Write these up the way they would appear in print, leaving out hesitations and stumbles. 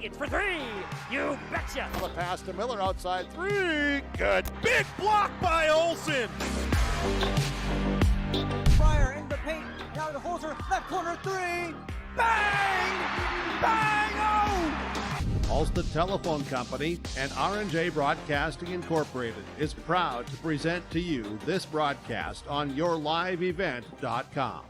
It's for three! You betcha! The pass to Miller outside three. Good. Big block by Olsen! Fryer in the paint. Now to Holzer. Left corner three. Bang! Bang! Oh! Ulster Telephone Company and R&J Broadcasting Incorporated is proud to present to you this broadcast on YourLiveEvent.com.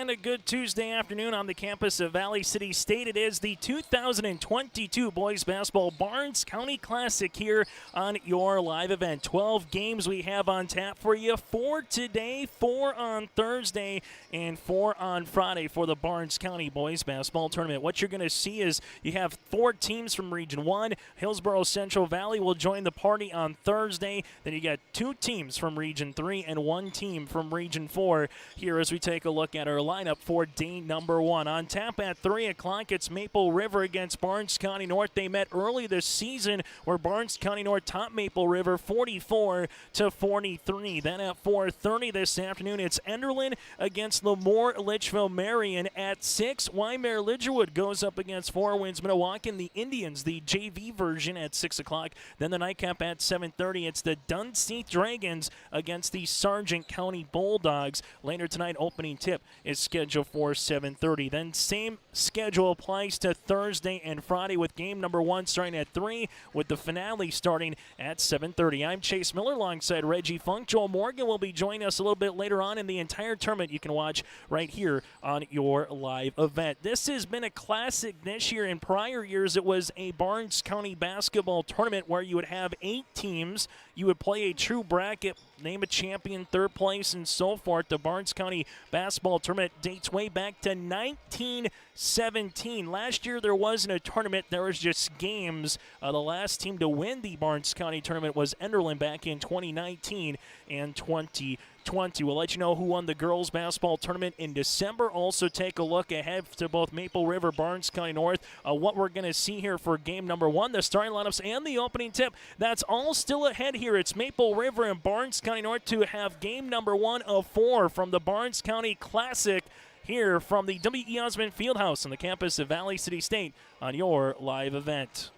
And a good Tuesday afternoon on the campus of Valley City State. It is the 2022 Boys Basketball Barnes County Classic here on your live event. 12 games we have on tap for you. 4 today, 4 on Thursday, and 4 on Friday for the Barnes County Boys Basketball Tournament. What you're going to see is you have 4 teams from Region 1. Hillsborough Central Valley will join the party on Thursday. Then you got 2 teams from Region 3 and 1 team from Region 4 here as we take a look at our lineup for day number 1. On tap at 3 o'clock, it's Maple River against Barnes County North. They met early this season where Barnes County North topped Maple River 44-43. Then at 4:30 this afternoon, it's Enderlin against Lemoore Litchfield Marion. At 6, Wymer Lidgerwood goes up against Four Winds Minnewacan, the Indians, the JV version at 6 o'clock. Then the nightcap at 7:30, it's the Dunseith Dragons against the Sargent County Bulldogs. Later tonight, opening tip is scheduled for 7:30. Then same schedule applies to Thursday and Friday with game number 1 starting at 3 with the finale starting at 7:30. I'm Chase Miller alongside Reggie Funk. Joel Morgan will be joining us a little bit later on in the entire tournament. You can watch right here on your live event. This has been a classic this year. In prior years, it was a Barnes County basketball tournament where you would have 8 teams. You would play a true bracket, name a champion, third place, and so forth. The Barnes County basketball tournament dates way back to 1917. Last year there wasn't a tournament, there was just games. The last team to win the Barnes County tournament was Enderlin back in 2019 and 2020. We'll let you know who won the girls basketball tournament in December. Also take a look ahead to both Maple River, Barnes County North, what we're going to see here for game number 1, the starting lineups and the opening tip. That's all still ahead here. It's Maple River and Barnes County North to have game number 1 of 4 from the Barnes County Classic here from the W.E. Osmond Fieldhouse on the campus of Valley City State on your live event.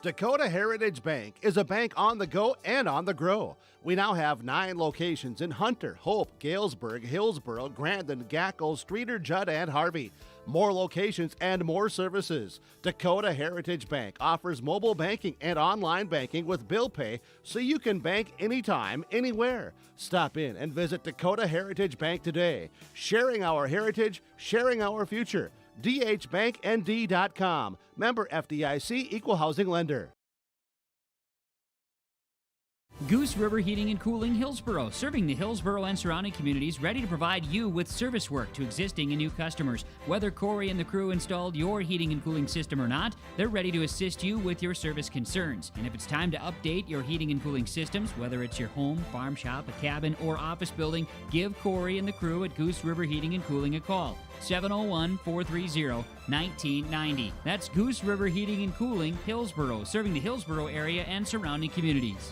Dakota Heritage Bank is a bank on the go and on the grow. We now have 9 locations in Hunter, Hope, Galesburg, Hillsborough, Grandin, Gackle, Streeter, Judd, and Harvey. More locations and more services. Dakota Heritage Bank offers mobile banking and online banking with bill pay so you can bank anytime, anywhere. Stop in and visit Dakota Heritage Bank today. Sharing our heritage, sharing our future. dhbanknd.com. Member FDIC, Equal Housing Lender. Goose River Heating and Cooling, Hillsborough, serving the Hillsborough and surrounding communities, ready to provide you with service work to existing and new customers. Whether Corey and the crew installed your heating and cooling system or not, they're ready to assist you with your service concerns. And if it's time to update your heating and cooling systems, whether it's your home, farm shop, a cabin, or office building, give Corey and the crew at Goose River Heating and Cooling a call. 701-430-1990. That's Goose River Heating and Cooling, Hillsborough, serving the Hillsborough area and surrounding communities.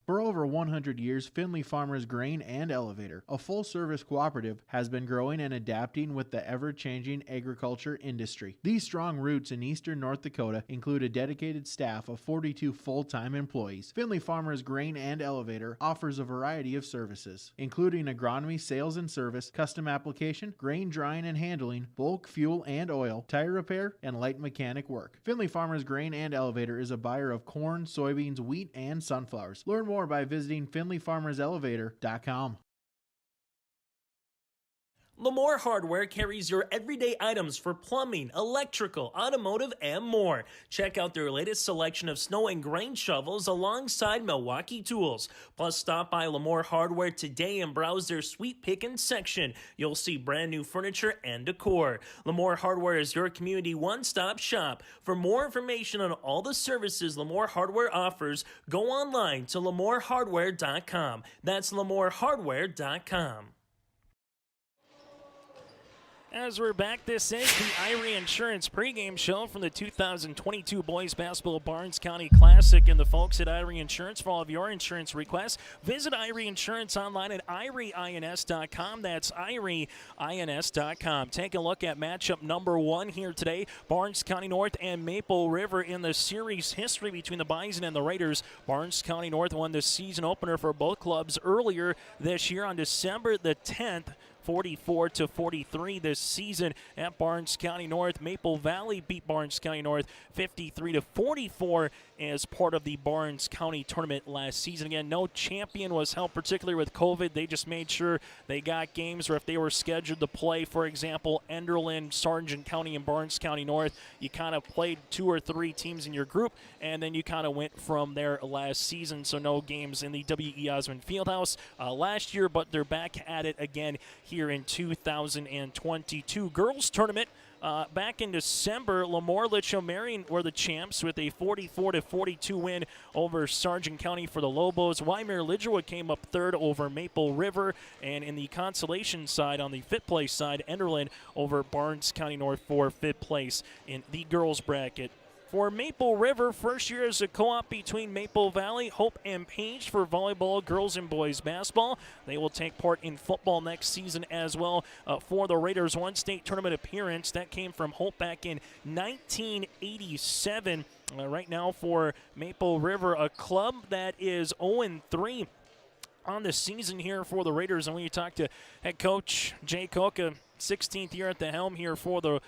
For over 100 years, Findlay Farmers Grain and Elevator, a full-service cooperative, has been growing and adapting with the ever-changing agriculture industry. These strong roots in eastern North Dakota include a dedicated staff of 42 full-time employees. Findlay Farmers Grain and Elevator offers a variety of services, including agronomy, sales and service, custom application, grain drying and handling, bulk fuel and oil, tire repair, and light mechanic work. Findlay Farmers Grain and Elevator is a buyer of corn, soybeans, wheat, and sunflowers. Learn more by visiting FindlayFarmersElevator.com. Lemoore Hardware carries your everyday items for plumbing, electrical, automotive, and more. Check out their latest selection of snow and grain shovels alongside Milwaukee tools. Plus, stop by Lemoore Hardware today and browse their sweet pickin' section. You'll see brand new furniture and decor. Lemoore Hardware is your community one-stop shop. For more information on all the services Lemoore Hardware offers, go online to LemooreHardware.com. That's LemooreHardware.com. As we're back, this is the Irie Insurance pregame show from the 2022 Boys Basketball Barnes County Classic. And the folks at Irie Insurance, for all of your insurance requests, visit Irie Insurance online at IrieINS.com. That's IrieINS.com. Take a look at matchup number 1 here today. Barnes County North and Maple River in the series history between the Bison and the Raiders. Barnes County North won the season opener for both clubs earlier this year on December the 10th. 44-43 this season at Barnes County North. Maple Valley beat Barnes County North 53-44 as part of the Barnes County tournament last season. Again, no champion was held, particularly with COVID. They just made sure they got games, or if they were scheduled to play, for example, Enderlin, Sargent County, and Barnes County North, you kind of played 2 or 3 teams in your group, and then you kind of went from there last season. So no games in the W.E. Osmond Fieldhouse last year, but they're back at it again here in 2022. Girls tournament. Back in December, Lemoore Litchfield Marion were the champs with a 44-42 win over Sargent County for the Lobos. Waimea Lidgerwood came up third over Maple River, and in the consolation side, on the fifth place side, Enderlin over Barnes County North for fifth place in the girls bracket. For Maple River, first year as a co-op between Maple Valley, Hope, and Page for volleyball, girls and boys basketball. They will take part in football next season as well. For the Raiders, one state tournament appearance that came from Hope back in 1987. Right now for Maple River, a club that is 0-3 on the season here for the Raiders. And when you talk to head coach Jay Koka, 16th year at the helm here for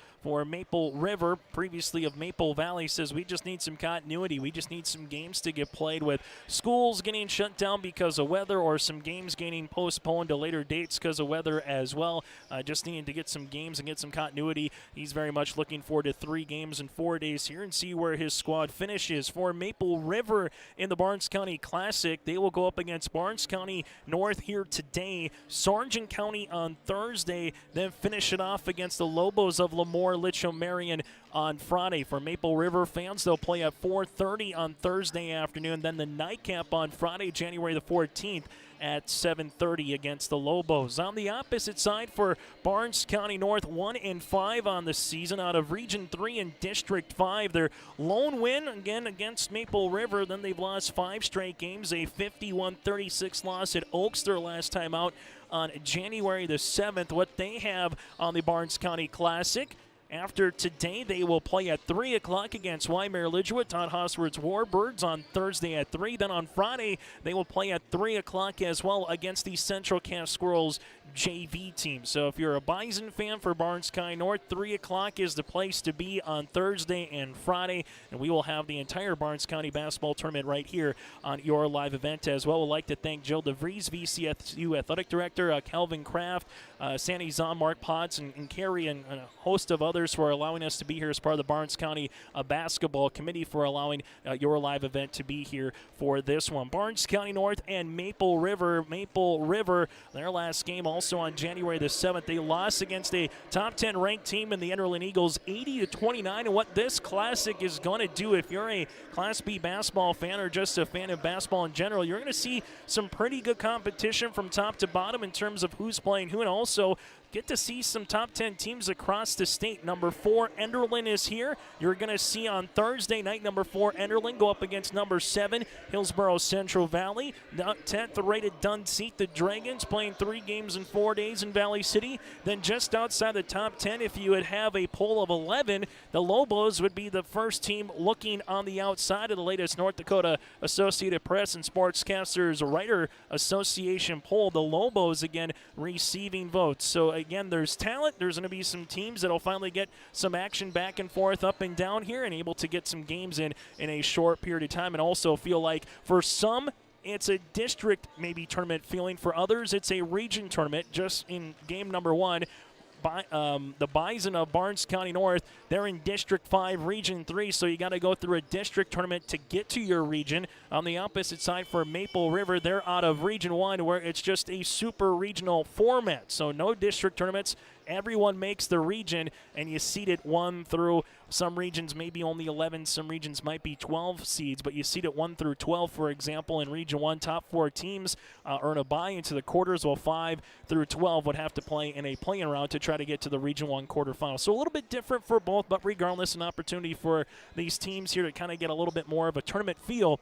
Maple River, previously of Maple Valley, says we just need some continuity. We just need some games to get played, with schools getting shut down because of weather, or some games getting postponed to later dates because of weather as well. Just needing to get some games and get some continuity. He's very much looking forward to 3 games in 4 days here and see where his squad finishes. For Maple River in the Barnes County Classic, they will go up against Barnes County North here today, Sargent County on Thursday, then finish it off against the Lobos of Lemoore Litchfield Marion on Friday. For Maple River fans, they'll play at 4:30 on Thursday afternoon. Then the nightcap on Friday, January the 14th at 7:30 against the Lobos. On the opposite side for Barnes County North, 1-5 on the season out of Region 3 and District 5. Their lone win, again, against Maple River. Then they've lost 5 straight games, a 51-36 loss at Oaks their last time out on January the 7th. What they have on the Barnes County Classic: after today, they will play at 3 o'clock against Waimea Lidgerwood, Todd Hosworth's Warbirds on Thursday at 3. Then on Friday, they will play at 3 o'clock as well against the Central Cass Squirrels JV team. So if you're a Bison fan for Barnes County North, 3 o'clock is the place to be on Thursday and Friday. And we will have the entire Barnes County basketball tournament right here on your live event as well. We'd like to thank Jill DeVries, VCSU Athletic Director, Calvin Kraft, Sandy Zahn, Mark Potts, and Carrie, and a host of others for allowing us to be here as part of the Barnes County Basketball Committee, for allowing your live event to be here for this one. Barnes County North and Maple River. Maple River, their last game also on January the 7th. They lost against a top 10 ranked team in the Enderlin Eagles, 80-29. And what this classic is going to do, if you're a Class B basketball fan or just a fan of basketball in general, you're going to see some pretty good competition from top to bottom in terms of who's playing who, and also get to see some top 10 teams across the state. Number 4, Enderlin is here. You're going to see on Thursday night number 4, Enderlin, go up against number 7, Hillsborough Central Valley. 10th rated Dunseith, the Dragons, playing 3 games in 4 days in Valley City. Then just outside the top 10, if you would have a poll of 11, the Lobos would be the first team looking on the outside of the latest North Dakota Associated Press and Sportscasters Writer Association poll. The Lobos, again, receiving votes. So again, there's talent. There's going to be some teams that will finally get some action back and forth, up and down here, and able to get some games in a short period of time, and also feel like for some it's a district maybe tournament feeling. For others, it's a region tournament. Just in game number 1, the Bison of Barnes County North, they're in District 5, Region 3, so you got to go through a district tournament to get to your region. On the opposite side for Maple River, they're out of Region 1, where it's just a super regional format, so no district tournaments. Everyone makes the region, and you seed it 1 through, some regions maybe only 11, some regions might be 12 seeds, but you seed it 1 through 12, for example. In Region 1, top 4 teams earn a bye into the quarters, while 5 through 12 would have to play in a play-in round to try to get to the Region 1 quarterfinal. So a little bit different for both, but regardless, an opportunity for these teams here to kind of get a little bit more of a tournament feel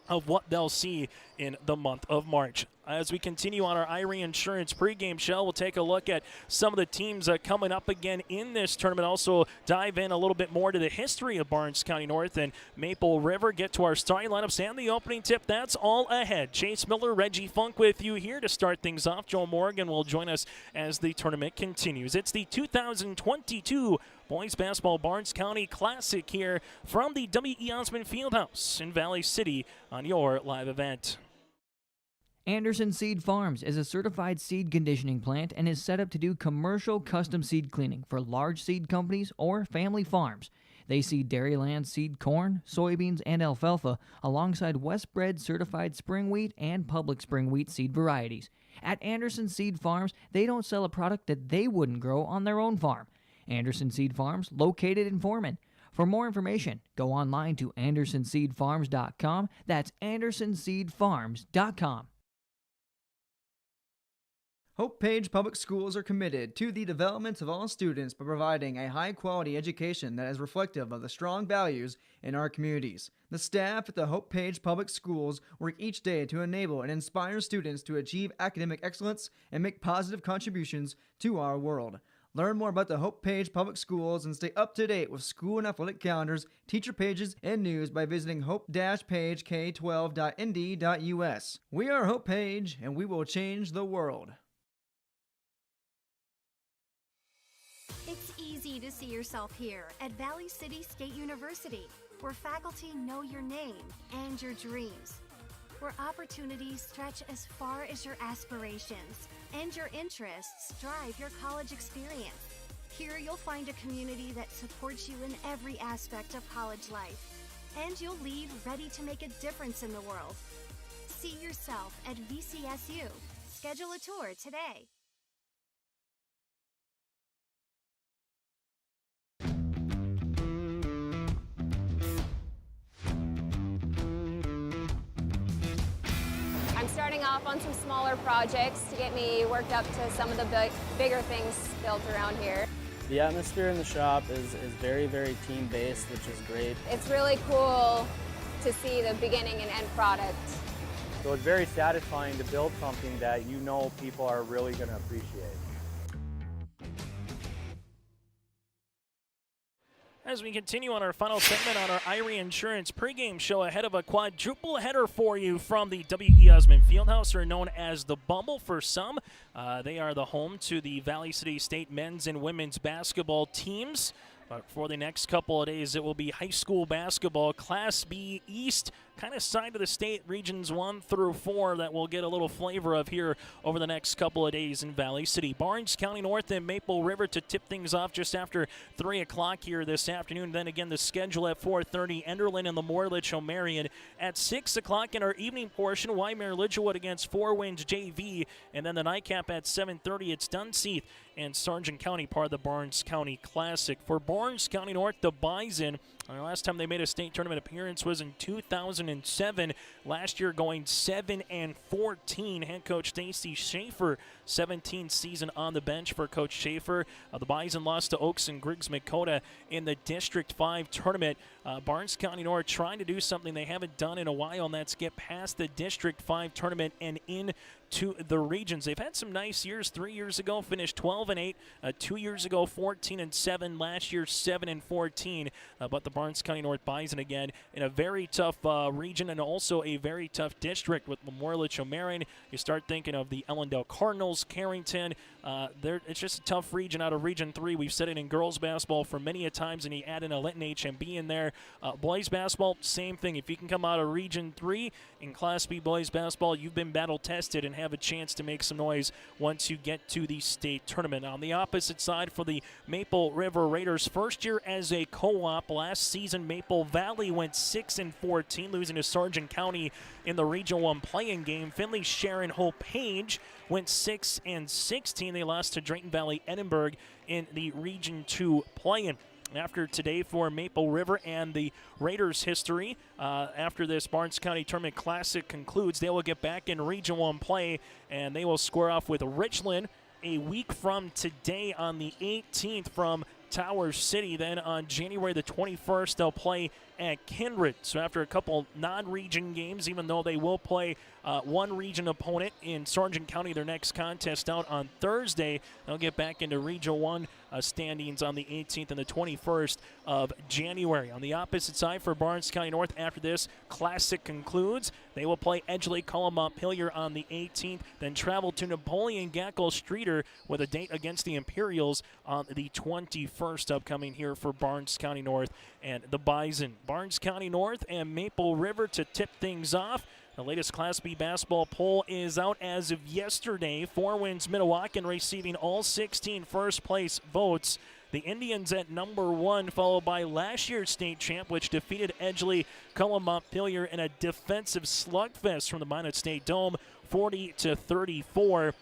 of what they'll see in the month of March. As we continue on our Irie Insurance pregame show, we'll take a look at some of the teams coming up again in this tournament. Also dive in a little bit more to the history of Barnes County North and Maple River. Get to our starting lineups and the opening tip. That's all ahead. Chase Miller, Reggie Funk with you here to start things off. Joe Morgan will join us as the tournament continues. It's the 2022 Boys Basketball Barnes County Classic here from the W.E. Osmond Fieldhouse in Valley City on your live event. Anderson Seed Farms is a certified seed conditioning plant and is set up to do commercial custom seed cleaning for large seed companies or family farms. They seed Dairyland seed corn, soybeans, and alfalfa alongside Westbred certified spring wheat and public spring wheat seed varieties. At Anderson Seed Farms, they don't sell a product that they wouldn't grow on their own farm. Anderson Seed Farms, located in Foreman. For more information, go online to andersonseedfarms.com. That's andersonseedfarms.com. Hope Page Public Schools are committed to the development of all students by providing a high-quality education that is reflective of the strong values in our communities. The staff at the Hope Page Public Schools work each day to enable and inspire students to achieve academic excellence and make positive contributions to our world. Learn more about the Hope Page Public Schools and stay up to date with school and athletic calendars, teacher pages, and news by visiting hope-pagek12.nd.us. We are Hope Page, and we will change the world. It's easy to see yourself here at Valley City State University, where faculty know your name and your dreams, where opportunities stretch as far as your aspirations and your interests drive your college experience. Here you'll find a community that supports you in every aspect of college life, and you'll leave ready to make a difference in the world. See yourself at VCSU. Schedule a tour today. I'm starting off on some smaller projects to get me worked up to some of the bigger things built around here. The atmosphere in the shop is very, very team-based, which is great. It's really cool to see the beginning and end product. So it's very satisfying to build something that you know people are really going to appreciate. As we continue on our final segment on our Irie Insurance pregame show ahead of a quadruple header for you from the W.E. Osmond Fieldhouse, or known as the Bumble for some. They are the home to the Valley City State men's and women's basketball teams. But for the next couple of days, it will be high school basketball, Class B East, kind of side of the state, regions 1 through 4, that we'll get a little flavor of here over the next couple of days in Valley City. Barnes County North and Maple River to tip things off just after 3 o'clock here this afternoon. Then again, the schedule at 4:30, Enderlin and Lemoore O'Marion. At 6 o'clock in our evening portion, Waimea Lidgerwood against Four Winds JV. And then the nightcap at 7:30, it's Dunseith and Sargent County, part of the Barnes County Classic. For Barnes County North, the Bison, the last time they made a state tournament appearance was in 2007. Last year going 7-14. Head coach Stacy Schaefer, 17th season on the bench for Coach Schaefer. The Bison lost to Oaks and Griggs Makota in the District 5 tournament. Barnes County North trying to do something they haven't done in a while, and that's get past the District 5 tournament and in to the regions. They've had some nice years. 3 years ago finished 12-8. 2 years ago 14-7. Last year 7-14. But the Barnes County North Bison again in a very tough region and also a very tough district with Lemoore O'Marion. You start thinking of the Ellendale Cardinals, Carrington. It's just a tough region out of Region 3. We've said it in girls basketball for many a times, and you add in a Linton HMB in there. Boys basketball, same thing. If you can come out of Region 3 in Class B boys basketball, you've been battle tested and have a chance to make some noise once you get to the state tournament. On the opposite side for the Maple River Raiders, first year as a co-op. Last season, Maple Valley went 6-14, losing to Sargent County in the Region 1 play-in game. Finley Sharon Hope Page went 6-16. They lost to Drayton Valley Edinburgh in the Region 2 play-in. After today for Maple River and the Raiders history, after this Barnes County Tournament Classic concludes, they will get back in Region 1 play, and they will square off with Richland a week from today on the 18th from Tower City. Then on January the 21st, they'll play at Kindred. So after a couple non-region games, even though they will play one region opponent in Sargent County, their next contest out on Thursday, they'll get back into Region 1 standings on the 18th and the 21st of January. On the opposite side for Barnes County North, after this Classic concludes, they will play Edgeley Cullum Montpelier on the 18th, then travel to Napoleon Gackle Streeter with a date against the Imperials on the 21st upcoming here for Barnes County North and the Bison. Barnes County North and Maple River to tip things off. The latest Class B basketball poll is out as of yesterday. Four Winds Minnewacan receiving all 16 first-place votes. The Indians at number 1, followed by last year's state champ, which defeated Edgeley Cullum Montpelier in a defensive slugfest from the Minot State Dome, 40-34.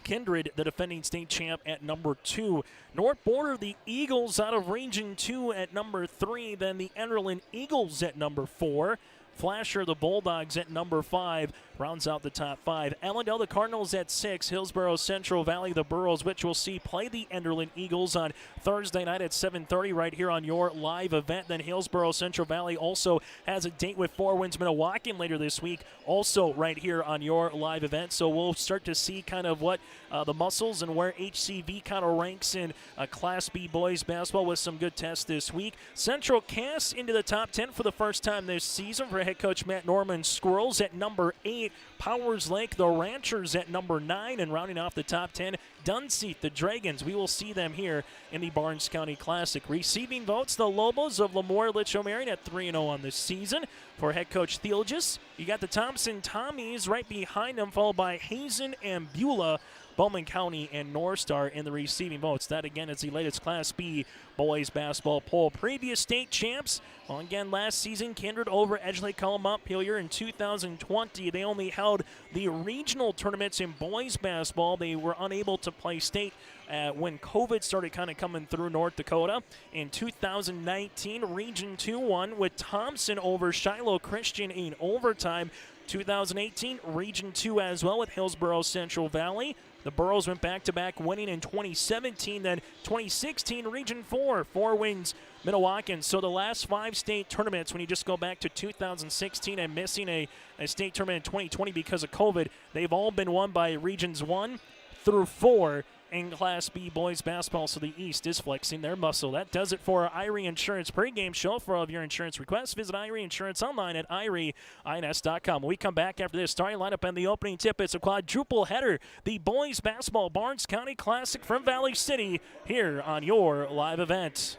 Kindred, the defending state champ, at number 2. North Border, the Eagles out of Region 2 at number 3. Then the Enderlin Eagles at number 4. Flasher, the Bulldogs at number 5, rounds out the top 5. Allendale, the Cardinals at 6. Hillsborough Central Valley, the Burros, which we'll see play the Enderlin Eagles on Thursday night at 7:30 right here on your live event. Then Hillsborough Central Valley also has a date with Four Winds Minnewacan later this week, also right here on your live event. So we'll start to see kind of what the muscles and where HCV kind of ranks in Class B boys basketball with some good tests this week. Central Cass into the top 10 for the first time this season for head coach Matt Norman. Squirrels at number 8. Powers Lake, the Ranchers at number 9. And rounding off the top 10, Dunseith, the Dragons. We will see them here in the Barnes County Classic. Receiving votes, the Lobos of Lemoore Litchfield Marion at 3-0 on this season. For head coach Theologis, you got the Thompson Tommies right behind them, followed by Hazen and Beulah. Bowman County and North Star in the receiving votes. That, again, is the latest Class B boys basketball poll. Previous state champs, well, again, last season, Kindred over Edgeley Cullum Montpelier in 2020. They only held the regional tournaments in boys basketball. They were unable to play state when COVID started kind of coming through North Dakota. In 2019, Region 2 won with Thompson over Shiloh Christian in overtime. 2018, Region 2 as well with Hillsborough Central Valley. The Burros went back-to-back winning in 2017. Then 2016, Region 4, Four Winds Minnewacan. So the last 5 state tournaments, when you just go back to 2016 and missing a state tournament in 2020 because of COVID, they've all been won by Regions 1 through 4 in Class B boys basketball, so the East is flexing their muscle. That does it for our Irie Insurance pregame show. For all of your insurance requests, visit Irie Insurance online at IrieINS.com. When we come back after this starting lineup and the opening tip, it's a quadruple header. The boys basketball Barnes County Classic from Valley City here on your live event.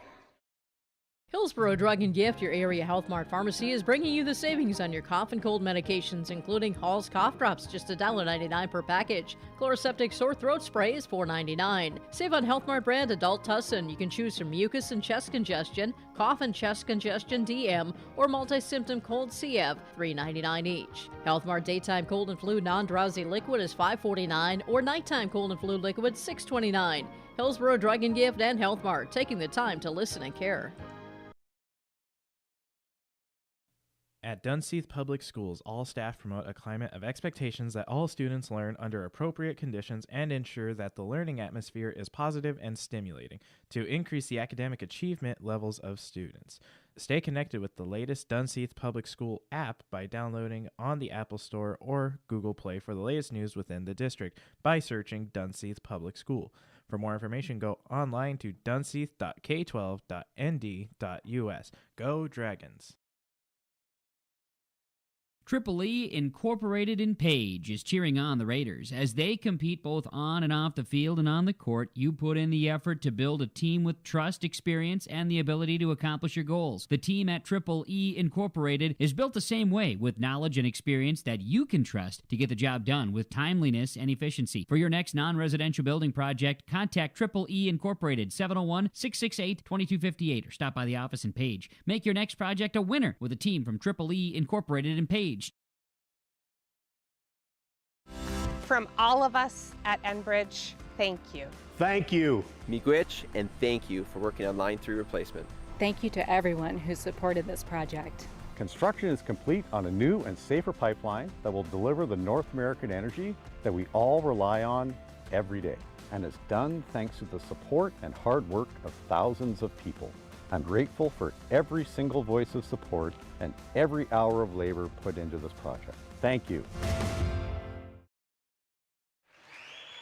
Hillsborough Drug and Gift, your area Health Mart pharmacy, is bringing you the savings on your cough and cold medications, including Hall's Cough Drops, just $1.99 per package. Chloroseptic Sore Throat Spray is $4.99. Save on Health Mart brand Adult Tussin. You can choose from mucus and chest congestion, cough and chest congestion DM, or multi-symptom cold CF, $3.99 each. Health Mart Daytime Cold and Flu Non-Drowsy Liquid is $5.49, or Nighttime Cold and Flu Liquid, $6.29. Hillsborough Drug and Gift and Health Mart, taking the time to listen and care. At Dunseith Public Schools, all staff promote a climate of expectations that all students learn under appropriate conditions and ensure that the learning atmosphere is positive and stimulating to increase the academic achievement levels of students. Stay connected with the latest Dunseith Public School app by downloading on the Apple Store or Google Play for the latest news within the district by searching Dunseith Public School. For more information, go online to dunseith.k12.nd.us. Go Dragons! Triple E Incorporated in Page is cheering on the Raiders. As they compete both on and off the field and on the court, you put in the effort to build a team with trust, experience, and the ability to accomplish your goals. The team at Triple E Incorporated is built the same way, with knowledge and experience that you can trust to get the job done with timeliness and efficiency. For your next non-residential building project, contact Triple E Incorporated, 701-668-2258, or stop by the office in Page. Make your next project a winner with a team from Triple E Incorporated in Page. From all of us at Enbridge, thank you. Thank you. Miigwech, and thank you for working on Line 3 replacement. Thank you to everyone who supported this project. Construction is complete on a new and safer pipeline that will deliver the North American energy that we all rely on every day, and is done thanks to the support and hard work of thousands of people. I'm grateful for every single voice of support and every hour of labor put into this project. Thank you.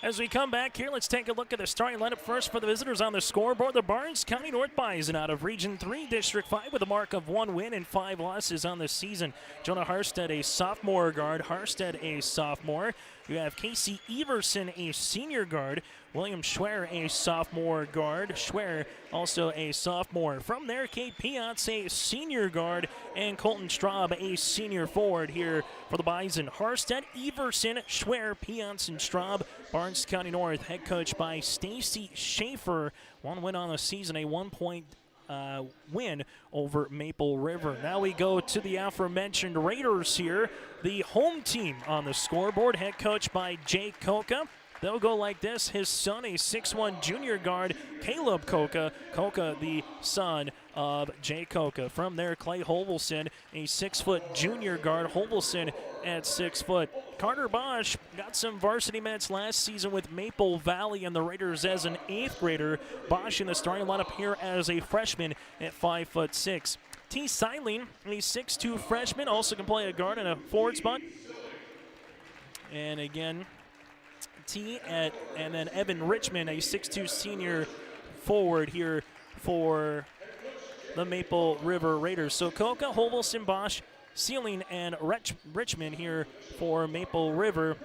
As we come back here, let's take a look at the starting lineup first for the visitors on the scoreboard. The Barnes County North Bison out of Region 3, District 5 with a mark of 1 win and 5 losses on the season. Jonah Harstead, a sophomore guard. Harstead, a sophomore. You have Casey Everson, a senior guard. William Schwer, a sophomore guard. Schwer, also a sophomore. From there, Kate Piatz, a senior guard. And Colton Straub, a senior forward here for the Bison. Harstead, Everson, Schwer, Piatz, and Straub. Barnes County North, head coach by Stacy Schaefer. 1 win on the season, a 1-point win over Maple River. Now we go to the aforementioned Raiders here, the home team on the scoreboard, head coach by Jake Koka. They'll go like this. His son, a 6'1 junior guard, Caleb Koka. Koka, the son of Jay Koka. From there, Clay Hovelson, a 6-foot junior guard. Hovelson at 6 foot. Carter Bosch got some varsity minutes last season with Maple Valley and the Raiders as an 8th grader. Bosch in the starting lineup here as a freshman at 5'6". T. Seiling, a 6'2 freshman, also can play a guard and a forward spot. And again, and then Evan Richmond, a 6'2 senior forward here for the Maple River Raiders. So Koka, Hovelson, Bosch, Sealing, and Richmond here for Maple River.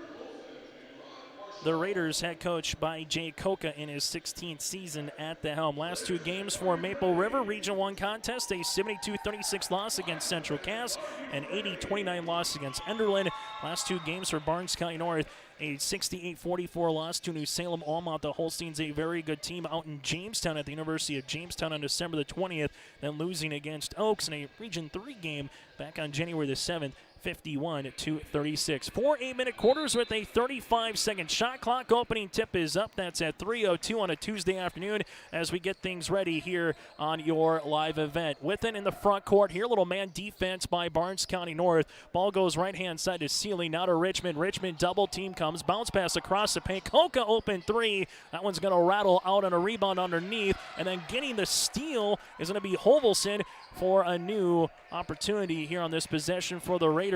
The Raiders head coach by Jay Koka in his 16th season at the helm. Last 2 games for Maple River, Region 1 contest, a 72-36 loss against Central Cass, an 80-29 loss against Enderlin. Last 2 games for Barnes County North, a 68-44 loss to New Salem Almont. The Holsteins, a very good team out in Jamestown at the University of Jamestown on December the 20th, then losing against Oaks in a Region 3 game back on January the 7th. 51-36. 4 8-minute quarters with a 35-second shot clock. Opening tip is up. That's at 3:02 on a Tuesday afternoon as we get things ready here on your live event. With it in the front court here, little man defense by Barnes County North. Ball goes right-hand side to Sealing, now to Richmond. Richmond double team comes. Bounce pass across the paint. Koka open 3. That one's going to rattle out on a rebound underneath. And then getting the steal is going to be Hovelson for a new opportunity here on this possession for the Raiders.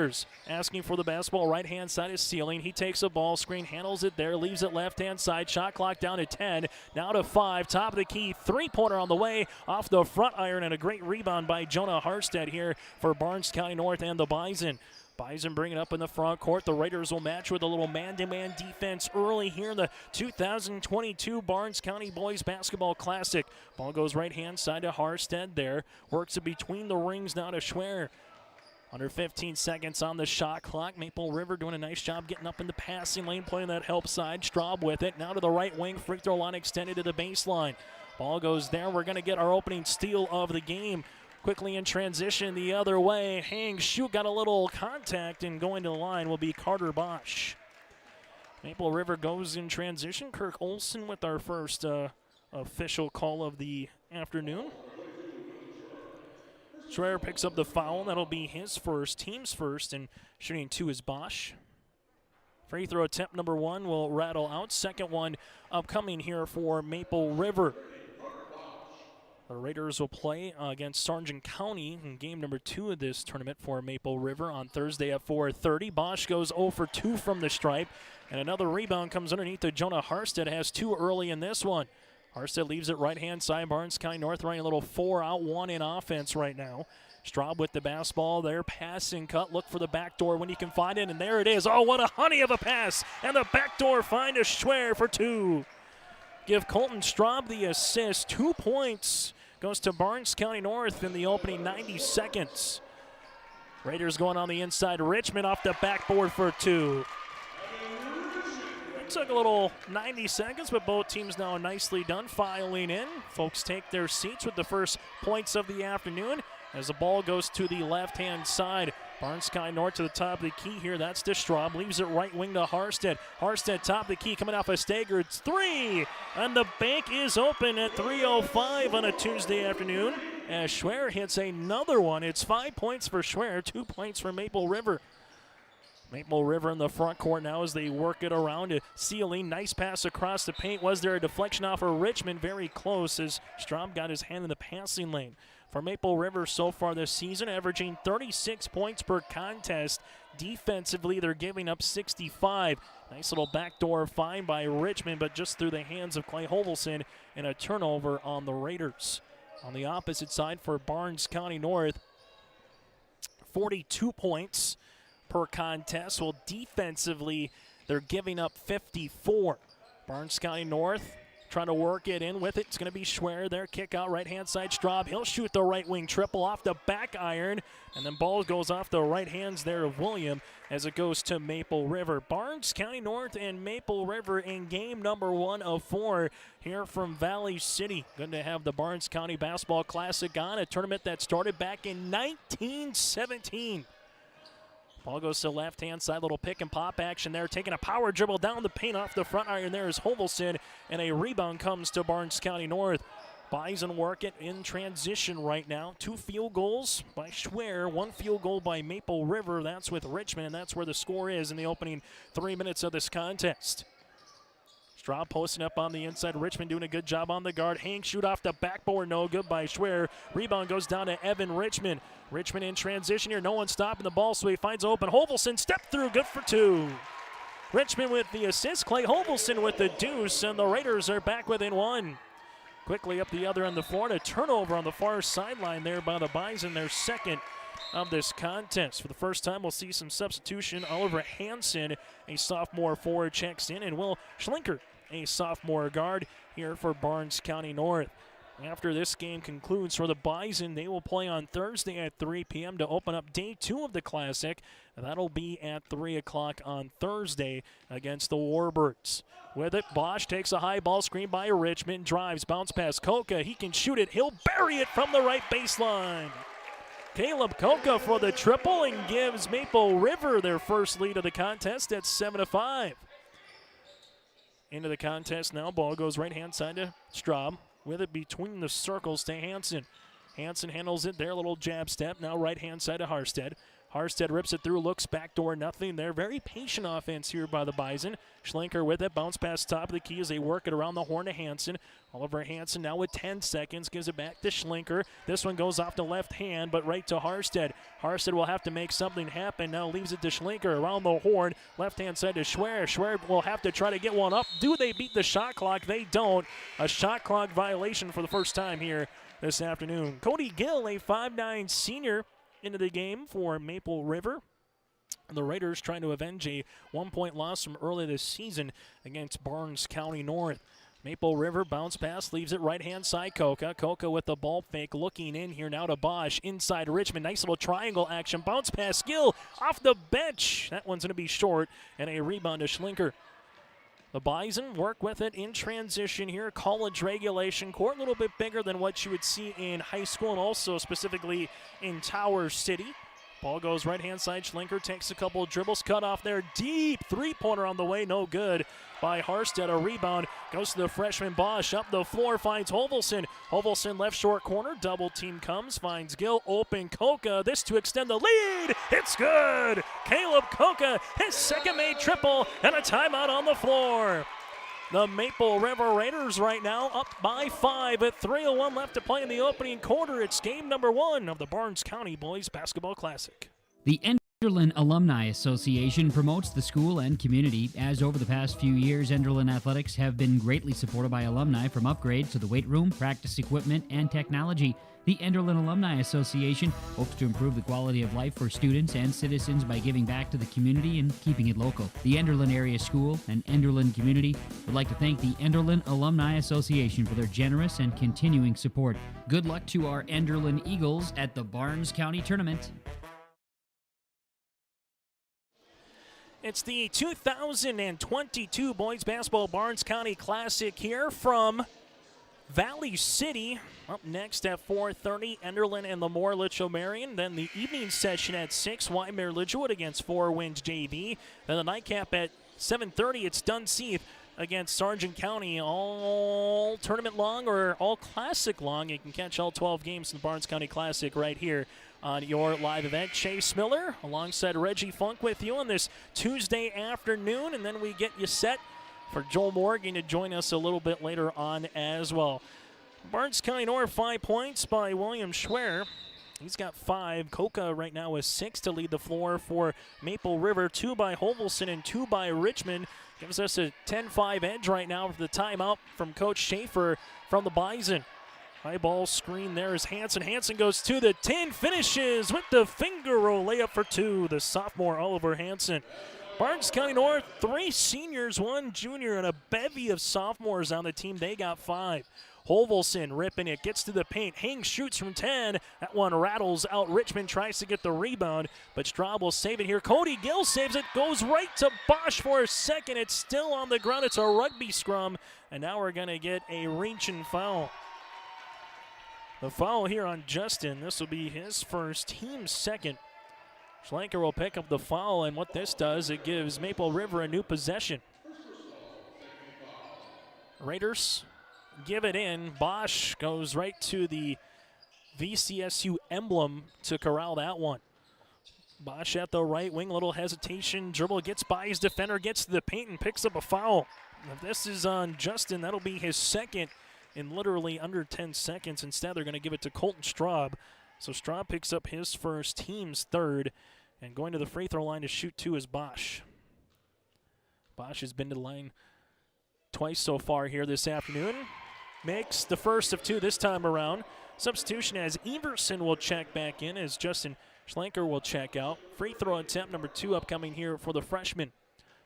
Asking for the basketball, right-hand side is Sealing. He takes a ball screen, handles it there, leaves it left-hand side. Shot clock down to 10, now to 5. Top of the key, 3-pointer on the way off the front iron, and a great rebound by Jonah Harstead here for Barnes County North and the Bison. Bison bring it up in the front court. The Raiders will match with a little man-to-man defense early here in the 2022 Barnes County Boys Basketball Classic. Ball goes right-hand side to Harstead there. Works it between the rings now to Schwer. Under 15 seconds on the shot clock. Maple River doing a nice job getting up in the passing lane, playing that help side. Straub with it. Now to the right wing. Free throw line extended to the baseline. Ball goes there. We're going to get our opening steal of the game. Quickly in transition the other way. Hang, shoot, got a little contact, and going to the line will be Carter Bosch. Maple River goes in transition. Kirk Olson with our first official call of the afternoon. Schreier picks up the foul. That'll be his first, team's first, and shooting 2 is Bosch. Free throw attempt number 1 will rattle out. Second one upcoming here for Maple River. The Raiders will play against Sargent County in game number 2 of this tournament for Maple River on Thursday at 4:30. Bosch goes 0 for 2 from the stripe, and another rebound comes underneath to Jonah Harstead. Has 2 early in this one. Harstead leaves it right-hand side. Barnes County North running a little 4-out, 1-in offense right now. Straub with the basketball there, passing cut. Look for the back door when you can find it, and there it is. Oh, what a honey of a pass, and the backdoor find to Schwer for 2. Give Colton Straub the assist. 2 points goes to Barnes County North in the opening 90 seconds. Raiders going on the inside. Richmond off the backboard for 2. It took a little 90 seconds, but both teams now nicely done filing in. Folks take their seats with the first points of the afternoon as the ball goes to the left-hand side. Barnes County North to the top of the key here. That's to Straub. Leaves it right wing to Harstead. Harstead top of the key coming off a stagger. It's 3. And the bank is open at 3:05 on a Tuesday afternoon as Schwer hits another one. It's 5 points for Schwer, 2 points for Maple River. Maple River in the front court now as they work it around to Sealing. Nice pass across the paint. Was there a deflection off of Richmond? Very close as Straub got his hand in the passing lane. For Maple River so far this season, averaging 36 points per contest. Defensively, they're giving up 65. Nice little backdoor find by Richmond, but just through the hands of Clay Hovelson and a turnover on the Raiders. On the opposite side for Barnes County North, 42 points per contest. Well, defensively, they're giving up 54. Barnes County North trying to work it in with it. It's going to be Schwer there. Kick out right-hand side. Straub. He'll shoot the right wing triple off the back iron. And then ball goes off the right hands there of William as it goes to Maple River. Barnes County North and Maple River in game number 1 of 4 here from Valley City. Good to have the Barnes County Basketball Classic on, a tournament that started back in 1917. Ball goes to the left-hand side, little pick and pop action there. Taking a power dribble down the paint off the front iron there is Hovelson, and a rebound comes to Barnes County North. Bison work it in transition right now. 2 field goals by Schwer, 1 field goal by Maple River. That's with Richmond, and that's where the score is in the opening 3 minutes of this contest. Straub posting up on the inside. Richmond doing a good job on the guard. Hank shoot off the backboard, no good by Schwer. Rebound goes down to Evan Richmond. Richmond in transition here. No one stopping the ball, so he finds open. Hovelson step through, good for 2. Richmond with the assist. Clay Hovelson with the deuce, and the Raiders are back within 1. Quickly up the other end of the floor. A turnover on the far sideline there by the Bison, their second of this contest. For the first time, we'll see some substitution. Oliver Hansen, a sophomore forward, checks in, and Will Schlinker, a sophomore guard here for Barnes County North. After this game concludes for the Bison, they will play on Thursday at 3 p.m. to open up day 2 of the Classic. That'll be at 3 o'clock on Thursday against the Warbirds. With it, Bosch takes a high ball screen by Richmond, drives, bounce pass Koka. He can shoot it. He'll bury it from the right baseline. Caleb Koka for the triple and gives Maple River their first lead of the contest at 7-5. Into the contest now. Ball goes right-hand side to Straub. With it between the circles to Hansen. Hansen handles it there, little jab step. Now right-hand side to Harstead. Harstead rips it through, looks backdoor, nothing there. Very patient offense here by the Bison. Schlenker with it, bounce pass top of the key as they work it around the horn to Hansen. Oliver Hansen now with 10 seconds, gives it back to Schlenker. This one goes off the left hand, but right to Harstead. Harstead will have to make something happen. Now leaves it to Schlenker around the horn. Left-hand side to Schwer. Schwer will have to try to get one up. Do they beat the shot clock? They don't. A shot clock violation for the first time here this afternoon. Cody Gill, a 5'9" senior, into the game for Maple River. The Raiders trying to avenge a 1-point loss from early this season against Barnes County North. Maple River bounce pass, leaves it right-hand side Koka. Koka with the ball fake, looking in here now to Bosch. Inside Richmond, nice little triangle action. Bounce pass, Gill off the bench. That one's going to be short, and a rebound to Schlenker. The Bison work with it in transition here. College regulation court, a little bit bigger than what you would see in high school and also specifically in Tower City. Ball goes right-hand side. Schlenker takes a couple of dribbles. Cut off there. Deep three-pointer on the way. No good by Harstead. A rebound goes to the freshman Bosch. Up the floor finds Hovelson. Hovelson left short corner. Double team comes. Finds Gill. Open Koka. This to extend the lead. It's good. Caleb Koka, his second made triple, and a timeout on the floor. The Maple River Raiders right now up by 5 at 3:01 left to play in the opening quarter. It's game number 1 of the Barnes County Boys Basketball Classic. The Enderlin Alumni Association promotes the school and community, as over the past few years, Enderlin athletics have been greatly supported by alumni, from upgrades to the weight room, practice equipment, and technology. The Enderlin Alumni Association hopes to improve the quality of life for students and citizens by giving back to the community and keeping it local. The Enderlin Area School and Enderlin community would like to thank the Enderlin Alumni Association for their generous and continuing support. Good luck to our Enderlin Eagles at the Barnes County Tournament. It's the 2022 Boys Basketball Barnes County Classic here from Valley City. Up next at 4:30, Enderlin and Lemoore Litchfield Marion. Then the evening session at 6, Waimea Lidgewood against Four Winds JV. Then the nightcap at 7:30, it's Dunseith against Sargent County. All tournament long or all classic long. You can catch all 12 games in the Barnes County Classic right here on your live event. Chase Miller alongside Reggie Funk with you on this Tuesday afternoon, and then we get you set for Joel Morgan to join us a little bit later on as well. Barnes County North 5 points by William Schwer. He's got 5. Coca right now is 6 to lead the floor for Maple River. 2 by Hovelson and 2 by Richmond. Gives us a 10-5 edge right now for the timeout from Coach Schaefer from the Bison. High ball screen there is Hanson. Hanson goes to the 10, finishes with the finger roll layup for 2. The sophomore Oliver Hanson. Barnes County North, 3 seniors, 1 junior, and a bevy of sophomores on the team. They got 5. Hovelson ripping it, gets to the paint. Hing shoots from 10. That one rattles out. Richmond tries to get the rebound, but Straub will save it here. Cody Gill saves it, goes right to Bosch for a second. It's still on the ground. It's a rugby scrum, and now we're going to get a reaching foul. The foul here on Justin. This will be his first, team second. Schlenker will pick up the foul, and what this does, it gives Maple River a new possession. Raiders give it in. Bosch goes right to the VCSU emblem to corral that one. Bosch at the right wing, little hesitation. Dribble gets by his defender, gets to the paint and picks up a foul. If this is on Justin, that'll be his second in literally under 10 seconds. Instead, they're going to give it to Colton Straub. So Straub picks up his first, team's third, and going to the free throw line to shoot 2 is Bosch. Bosch has been to the line twice so far here this afternoon. Makes the first of 2 this time around. Substitution as Everson will check back in as Justin Schlenker will check out. Free throw attempt number 2 upcoming here for the freshman.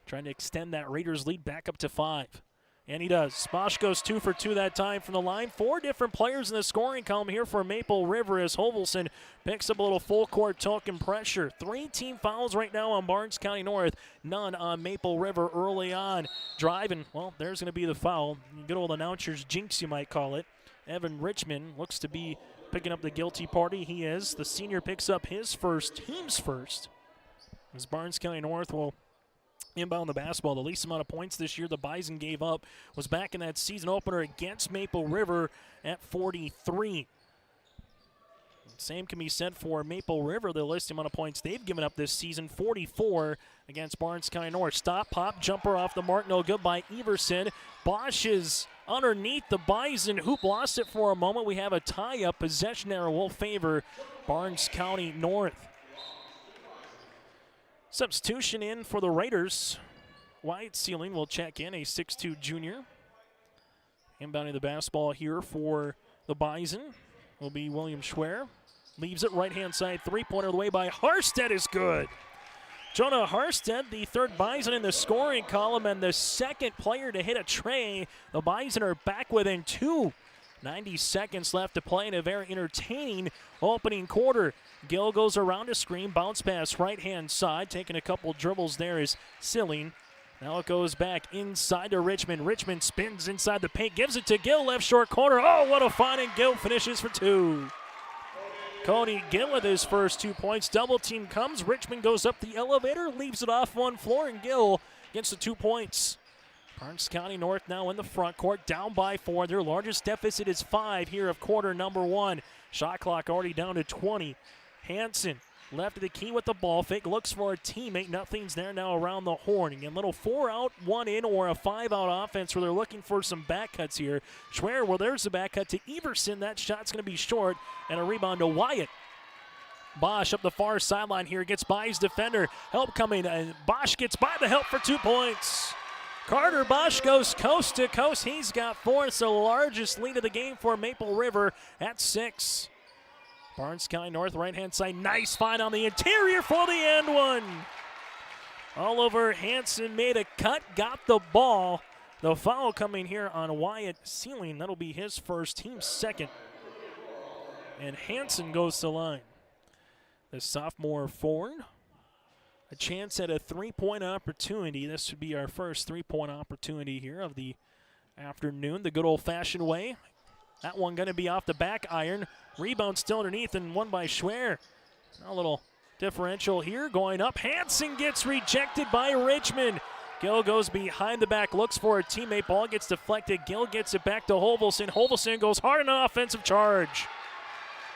Trying to extend that Raiders lead back up to 5. And he does. Bosch goes 2 for 2 that time from the line. 4 different players in the scoring column here for Maple River as Hovelson picks up a little full court token pressure. 3 team fouls right now on Barnes County North. None on Maple River early on. Driving, well, there's going to be the foul. Good old announcer's jinx, you might call it. Evan Richmond looks to be picking up the guilty party. He is. The senior picks up his first, team's first. As Barnes County North will inbound the basketball. The least amount of points this year the Bison gave up was back in that season opener against Maple River at 43. Same can be said for Maple River. The least amount of points they've given up this season, 44 against Barnes County North. Stop, pop, jumper off the mark, no good by Everson. Bosch is underneath the Bison. Hoop lost it for a moment. We have a tie-up. Possession error will favor Barnes County North. Substitution in for the Raiders. Wyatt Sealing will check in, a 6'2 junior. Inbounding the basketball here for the Bison will be William Schwer. Leaves it right-hand side. Three-pointer the way by Harstead is good. Jonah Harstead, the third Bison in the scoring column and the second player to hit a tray. The Bison are back within 2. 90 seconds left to play in a very entertaining opening quarter. Gill goes around a screen, bounce pass right-hand side. Taking a couple dribbles there is Silling. Now it goes back inside to Richmond. Richmond spins inside the paint, gives it to Gill, left short corner. Oh, what a find, and Gill finishes for 2. Cody Gill with his first 2 points. Double team comes. Richmond goes up the elevator, leaves it off one floor, and Gill gets the 2 points. Barnes County North now in the front court, down by 4. Their largest deficit is 5 here of quarter number 1. Shot clock already down to 20. Hanson left of the key with the ball fake, looks for a teammate. Nothing's there now around the horn. Again, little 4 out, 1 in, or a 5 out offense where they're looking for some back cuts here. Schwer, well, there's the back cut to Everson. That shot's going to be short, and a rebound to Wyatt. Bosch up the far sideline here, gets by his defender. Help coming, and Bosch gets by the help for 2 points. Carter Bosch goes coast to coast. He's got 4. It's the largest lead of the game for Maple River at 6. Barnes County North, right-hand side. Nice find on the interior for the end one. Oliver Hanson made a cut, got the ball. The foul coming here on Wyatt Sealing. That'll be his first, team second. And Hanson goes to line. The sophomore forward. A chance at a 3-point opportunity. This would be our first 3-point opportunity here of the afternoon, the good old-fashioned way. That one going to be off the back iron. Rebound still underneath and won by Schwer. A little differential here going up. Hanson gets rejected by Richmond. Gill goes behind the back, looks for a teammate. Ball gets deflected. Gill gets it back to Hovelson. Hovelson goes hard on an offensive charge.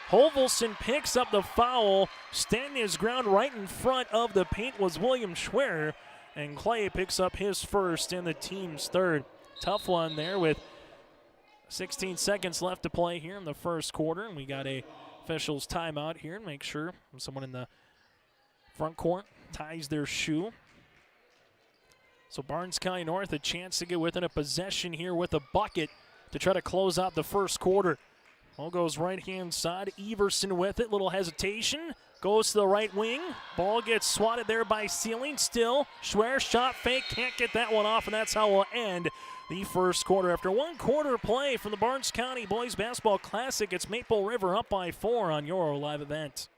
Hovelson picks up the foul. Standing his ground right in front of the paint was William Schwer. And Clay picks up his first and the team's third. Tough one there with 16 seconds left to play here in the first quarter. And we got a officials timeout here and make sure someone in the front court ties their shoe. So Barnes County North a chance to get within a possession here with a bucket to try to close out the first quarter. Ball goes right-hand side. Everson with it. Little hesitation. Goes to the right wing. Ball gets swatted there by Sealing. Still, Schwer shot fake. Can't get that one off, and that's how we'll end the first quarter. After one quarter play from the Barnes County Boys Basketball Classic, it's Maple River up by 4 on your live event.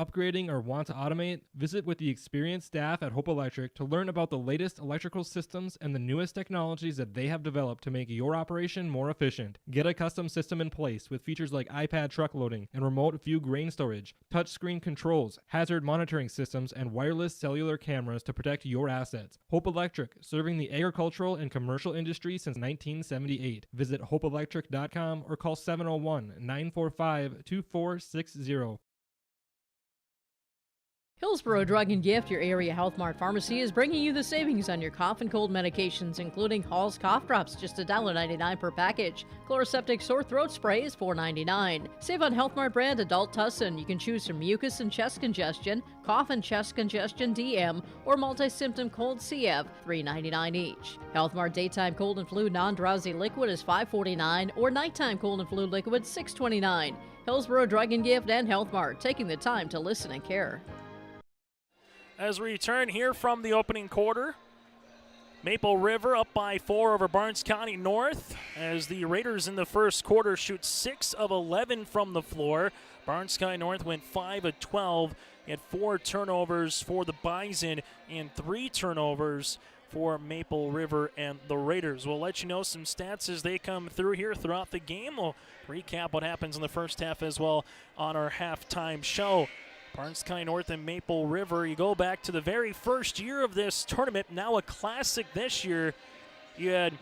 Upgrading or want to automate? Visit with the experienced staff at Hope Electric to learn about the latest electrical systems and the newest technologies that they have developed to make your operation more efficient. Get a custom system in place with features like iPad truck loading and remote view grain storage, touchscreen controls, hazard monitoring systems, and wireless cellular cameras to protect your assets. Hope Electric, serving the agricultural and commercial industry since 1978. Visit hopeelectric.com or call 701-945-2460. Hillsborough Drug and Gift, your area Health Mart pharmacy, is bringing you the savings on your cough and cold medications, including Hall's cough drops, just $1.99 per package. Chloroseptic sore throat spray is $4.99. Save on Health Mart brand Adult Tussin. You can choose from mucus and chest congestion, cough and chest congestion DM, or multi-symptom cold CF, $3.99 each. Health Mart daytime cold and flu non-drowsy liquid is $5.49, or nighttime cold and flu liquid $6.29. Hillsborough Drug and Gift and Health Mart, taking the time to listen and care. As we return here from the opening quarter, Maple River up by 4 over Barnes County North as the Raiders in the first quarter shoot 6 of 11 from the floor. Barnes County North went 5 of 12, had 4 turnovers for the Bison and 3 turnovers for Maple River and the Raiders. We'll let you know some stats as they come through here throughout the game. We'll recap what happens in the first half as well on our halftime show. Barnes County North and Maple River, you go back to the very first year of this tournament, now a classic this year. You had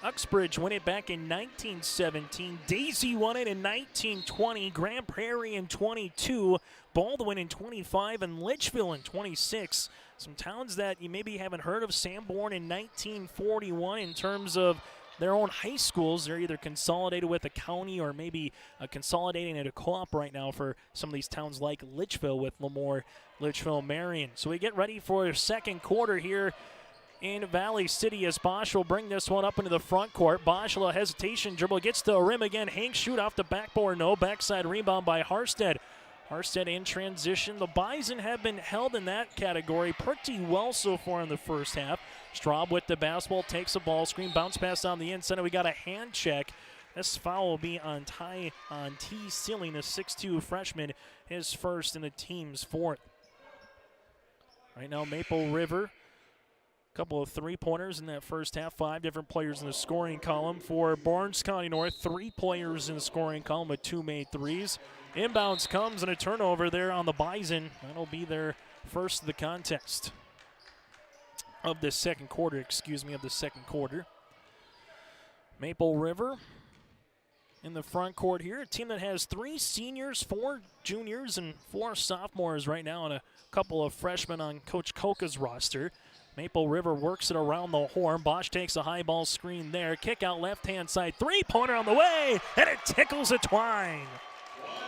Uxbridge win it back in 1917, Daisy won it in 1920, Grand Prairie in 22, Baldwin in 25, and Litchville in 26. Some towns that you maybe haven't heard of. Sanborn in 1941 in terms of their own high schools. They're either consolidated with a county or maybe consolidating at a co-op right now for some of these towns like Litchville with Lemoore, Litchville, Marion. So we get ready for a second quarter here in Valley City as Bosch will bring this one up into the front court. Bosch, a little hesitation, dribble, gets to the rim again. Hank shoot off the backboard, no. Backside rebound by Harstead. Harstead in transition. The Bison have been held in that category pretty well so far in the first half. Straub with the basketball, takes a ball screen, bounce pass on the inside. We got a hand check. This foul will be on Ty T. Sealing, a 6'2 freshman, his first and the team's fourth. Right now, Maple River, a couple of three-pointers in that first half. 5 different players in the scoring column. For Barnes County North, 3 players in the scoring column with 2 made threes. Inbounds comes and a turnover there on the Bison. That'll be their first of the contest. Of the second quarter. Maple River in the front court here. A team that has 3 seniors, 4 juniors, and 4 sophomores right now, and a couple of freshmen on Coach Koka's roster. Maple River works it around the horn. Bosch takes a high ball screen there. Kick out left-hand side. 3-pointer on the way, and it tickles a twine.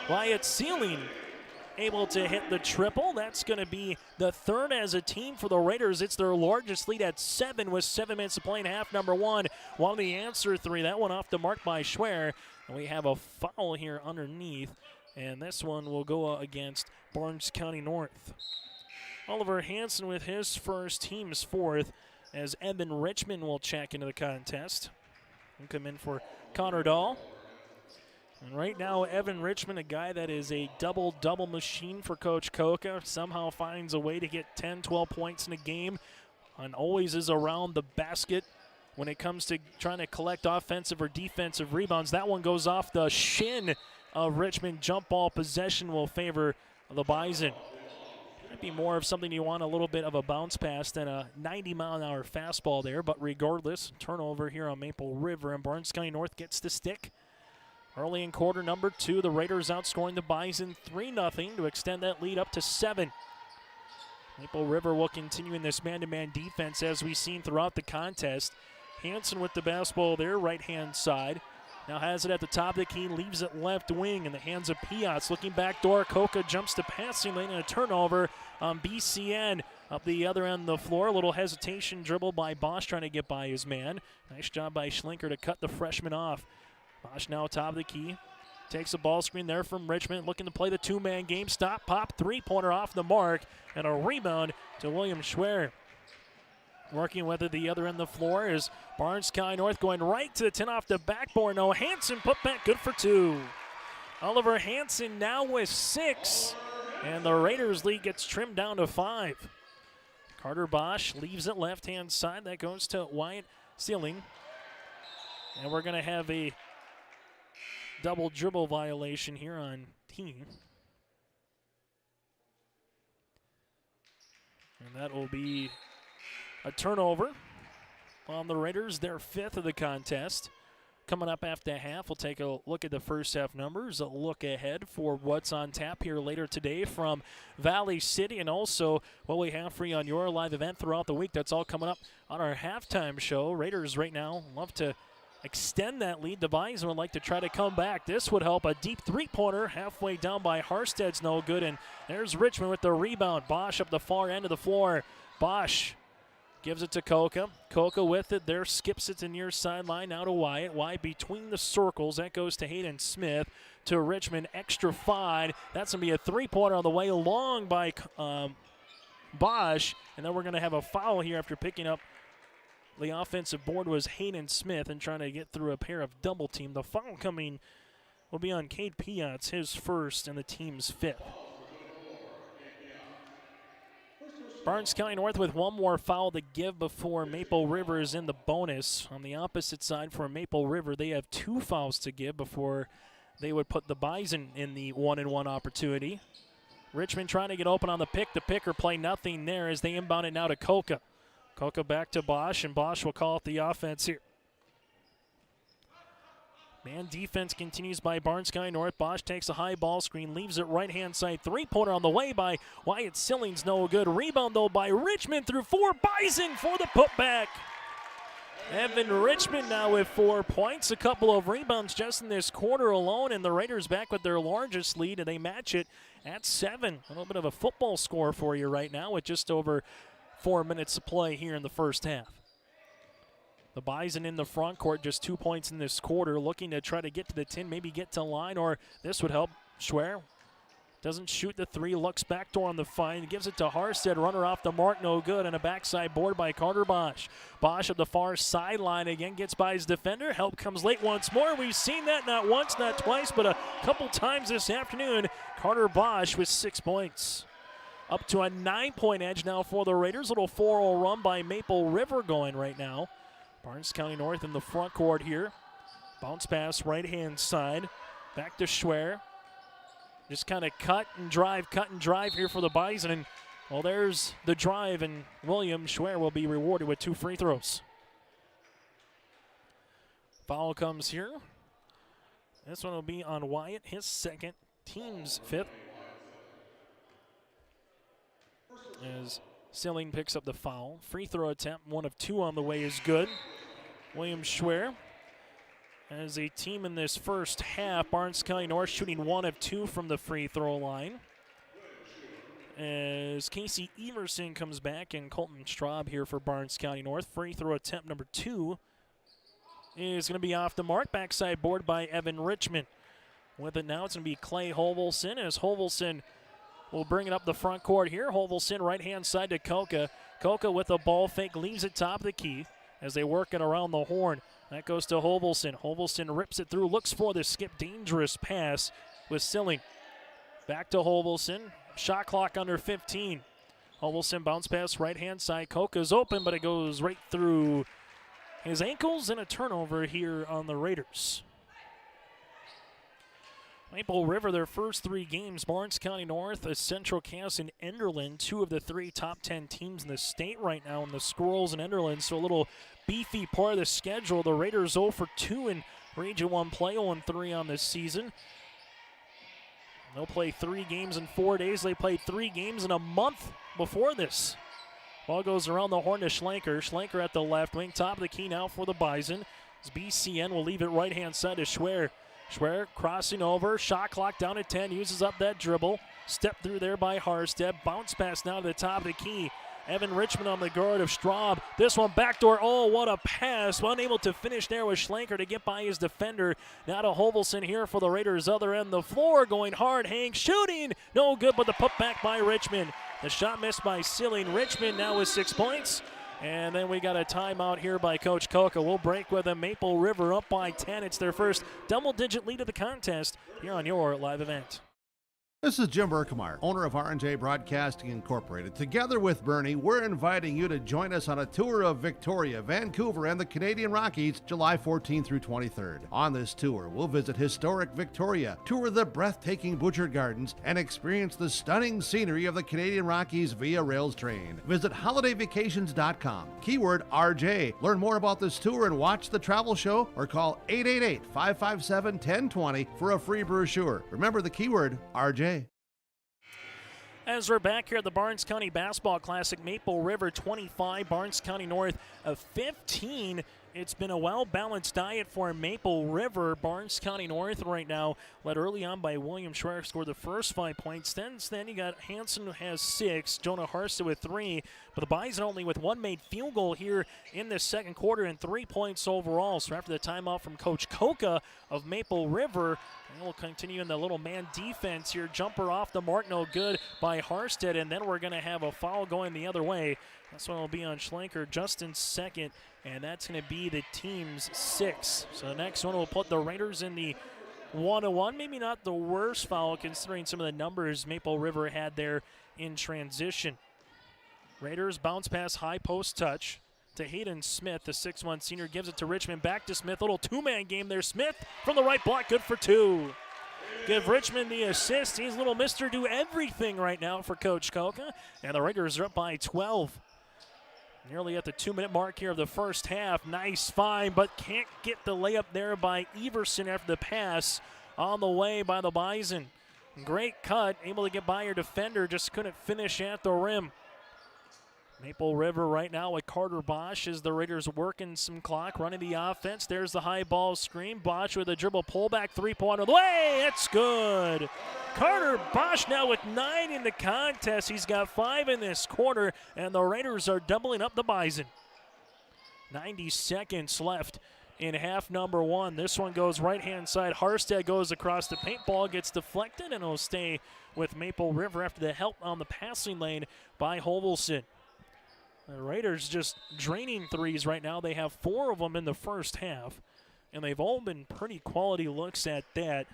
Wyatt Sealing able to hit the triple. That's going to be the third as a team for the Raiders. It's their largest lead at 7 with 7 minutes to play in half number 1. One of the answer 3. That one off the mark by Schwer. And we have a foul here underneath. And this one will go against Barnes County North. Oliver Hansen with his first, team's fourth, as Evan Richmond will check into the contest. He'll come in for Connor Dahl. And right now, Evan Richmond, a guy that is a double-double machine for Coach Koka, somehow finds a way to get 10, 12 points in a game and always is around the basket when it comes to trying to collect offensive or defensive rebounds. That one goes off the shin of Richmond. Jump ball possession will favor the Bison. Might be more of something you want, a little bit of a bounce pass than a 90-mile-an-hour fastball there, but regardless, turnover here on Maple River, and Barnes County North gets the stick. Early in quarter number 2, the Raiders outscoring the Bison 3-0 to extend that lead up to 7. Maple River will continue in this man-to-man defense as we've seen throughout the contest. Hanson with the basketball there, right-hand side. Now has it at the top of the key, leaves it left wing in the hands of Piotz. Looking back door, Coca jumps to passing lane and a turnover on BCN. Up the other end of the floor, a little hesitation dribble by Bosch trying to get by his man. Nice job by Schlinker to cut the freshman off. Bosch now top of the key. Takes a ball screen there from Richmond, looking to play the two-man game. Stop, pop, three-pointer off the mark, and a rebound to William Schwer. Working with it the other end of the floor is Barnes County North going right to the 10 off the backboard. No, Hanson put back good for 2. Oliver Hanson now with 6, and the Raiders lead gets trimmed down to 5. Carter Bosch leaves it left-hand side. That goes to Wyatt Sealing. And we're going to have a double dribble violation here on team. And that will be a turnover on the Raiders, their 5th of the contest. Coming up after half, we'll take a look at the first half numbers, a look ahead for what's on tap here later today from Valley City, and also what we have for you on your live event throughout the week. That's all coming up on our halftime show. Raiders right now love to extend that lead. The Bison would like to try to come back. This would help. A deep three-pointer halfway down by Harstead's no good, and there's Richmond with the rebound. Bosch up the far end of the floor. Bosch gives it to Coca. Coca with it there, skips it to near sideline, now to Wyatt. Wyatt between the circles. That goes to Hayden Smith. To Richmond, extra 5. That's going to be a three-pointer on the way along by Bosch. And then we're going to have a foul here after picking up the offensive board was Hayden Smith and trying to get through a pair of double team. The foul coming will be on Cade Piotz, his first and the team's 5th. Barnes County North with one more foul to give before Maple River is in the bonus. On the opposite side for Maple River, they have 2 fouls to give before they would put the Bison in the 1-and-1 opportunity. Richmond trying to get open on the pick. The picker play nothing there as they inbound it now to Coca. Coca back to Bosch, and Bosch will call it the offense here. Man defense continues by Barnes County North. Bosch takes a high ball screen, leaves it right-hand side. Three-pointer on the way by Wyatt Sillings. No good. Rebound, though, by Richmond through 4. Bison for the putback. Evan Richmond now with 4 points. A couple of rebounds just in this quarter alone, and the Raiders back with their largest lead, and they match it at 7. A little bit of a football score for you right now with just over 4 minutes to play here in the first half. The Bison in the front court, just 2 points in this quarter, looking to try to get to the 10, maybe get to line, or this would help. Schwer doesn't shoot the 3, looks backdoor on the find, gives it to Harstead, runner off the mark, no good, and a backside board by Carter Bosch. Bosch at the far sideline again, gets by his defender. Help comes late once more. We've seen that not once, not twice, but a couple times this afternoon. Carter Bosch with 6 points. Up to a 9-point edge now for the Raiders. Little 4-0 run by Maple River going right now. Barnes County North in the front court here. Bounce pass right-hand side. Back to Schwer. Just kind of cut and drive here for the Bison. And, well, there's the drive, and William Schwer will be rewarded with 2 free throws. Foul comes here. This one will be on Wyatt, his 2nd, team's 5th. As Silling picks up the foul. Free throw attempt, 1 of 2 on the way is good. William Schwer as a team in this first half. Barnes County North shooting 1 of 2 from the free throw line. As Casey Everson comes back and Colton Straub here for Barnes County North. Free throw attempt number 2 is going to be off the mark. Backside board by Evan Richmond. With it now, it's going to be Clay Hovelson as Hovelson will bring it up the front court here. Hovelson right-hand side to Coca. Coca with a ball fake, leaves it top of the key as they work it around the horn. That goes to Hovelson. Hovelson rips it through, looks for the skip. Dangerous pass with Silling. Back to Hovelson. Shot clock under 15. Hovelson bounce pass right-hand side. Coca's open, but it goes right through his ankles, and a turnover here on the Raiders. Maple River, their first 3 games, Barnes County North, Central Cass, and Enderlin, 2 of the 3 top 10 teams in the state right now in the Squirrels and Enderlin, so a little beefy part of the schedule. The Raiders 0 for 2 in Region 1 play 0-3 on this season. They'll play 3 games in 4 days. They played 3 games in a month before this. Ball goes around the horn to Schlenker. Schlenker at the left wing, top of the key now for the Bison. As BCN will leave it right-hand side to Schwer. Schwer crossing over, shot clock down at 10, uses up that dribble. Step through there by Harstead. Bounce pass now to the top of the key. Evan Richmond on the guard of Straub. This one backdoor. Oh, what a pass. Unable to finish there with Schlenker to get by his defender. Now to Hovelson here for the Raiders' other end. The floor going hard. Hank shooting. No good, but the putback by Richmond. The shot missed by Sealing. Richmond now with 6 points. And then we got a timeout here by Coach Koka. We'll break with a Maple River up by 10. It's their first double-digit lead of the contest here on your live event. This is Jim Berkemeyer, owner of R&J Broadcasting Incorporated. Together with Bernie, we're inviting you to join us on a tour of Victoria, Vancouver, and the Canadian Rockies, July 14th through 23rd. On this tour, we'll visit historic Victoria, tour the breathtaking Butchert Gardens, and experience the stunning scenery of the Canadian Rockies via rails train. Visit holidayvacations.com, keyword RJ. Learn more about this tour and watch the travel show, or call 888-557-1020 for a free brochure. Remember the keyword RJ. As we're back here at the Barnes County Basketball Classic, Maple River 25, Barnes County North 15. It's been a well-balanced diet for Maple River. Barnes County North right now led early on by William Schreier, scored the first 5 points. Then you got Hanson who has 6, Jonah Harstead with 3, but the Bison only with 1 made field goal here in the second quarter and 3 points overall. So after the timeout from Coach Koka of Maple River, we'll continue in the little man defense here. Jumper off the mark, no good by Harstead, and then we're going to have a foul going the other way. This one will be on Schlenker, Justin's second, and that's going to be the team's 6th. So the next one will put the Raiders in the 1-1. Maybe not the worst foul considering some of the numbers Maple River had there in transition. Raiders bounce pass, high post touch to Hayden Smith. The 6'1 senior gives it to Richmond, back to Smith. Little two-man game there. Smith from the right block, good for 2. Give Richmond the assist. He's little Mr. Do Everything right now for Coach Koka. And the Raiders are up by 12. Nearly at the 2-minute mark here of the first half. Nice find, but can't get the layup there by Everson after the pass on the way by the Bison. Great cut, able to get by your defender, just couldn't finish at the rim. Maple River right now with Carter Bosch as the Raiders working some clock, running the offense. There's the high ball screen. Bosch with a dribble pullback, three-pointer the way. It's good. Carter Bosch now with 9 in the contest. He's got 5 in this quarter, and the Raiders are doubling up the Bison. 90 seconds left in half number 1. This one goes right-hand side. Harstead goes across the paint. Ball gets deflected, and it'll stay with Maple River after the help on the passing lane by Hovelson. The Raiders just draining threes right now. They have 4 of them in the first half, and they've all been pretty quality looks at that.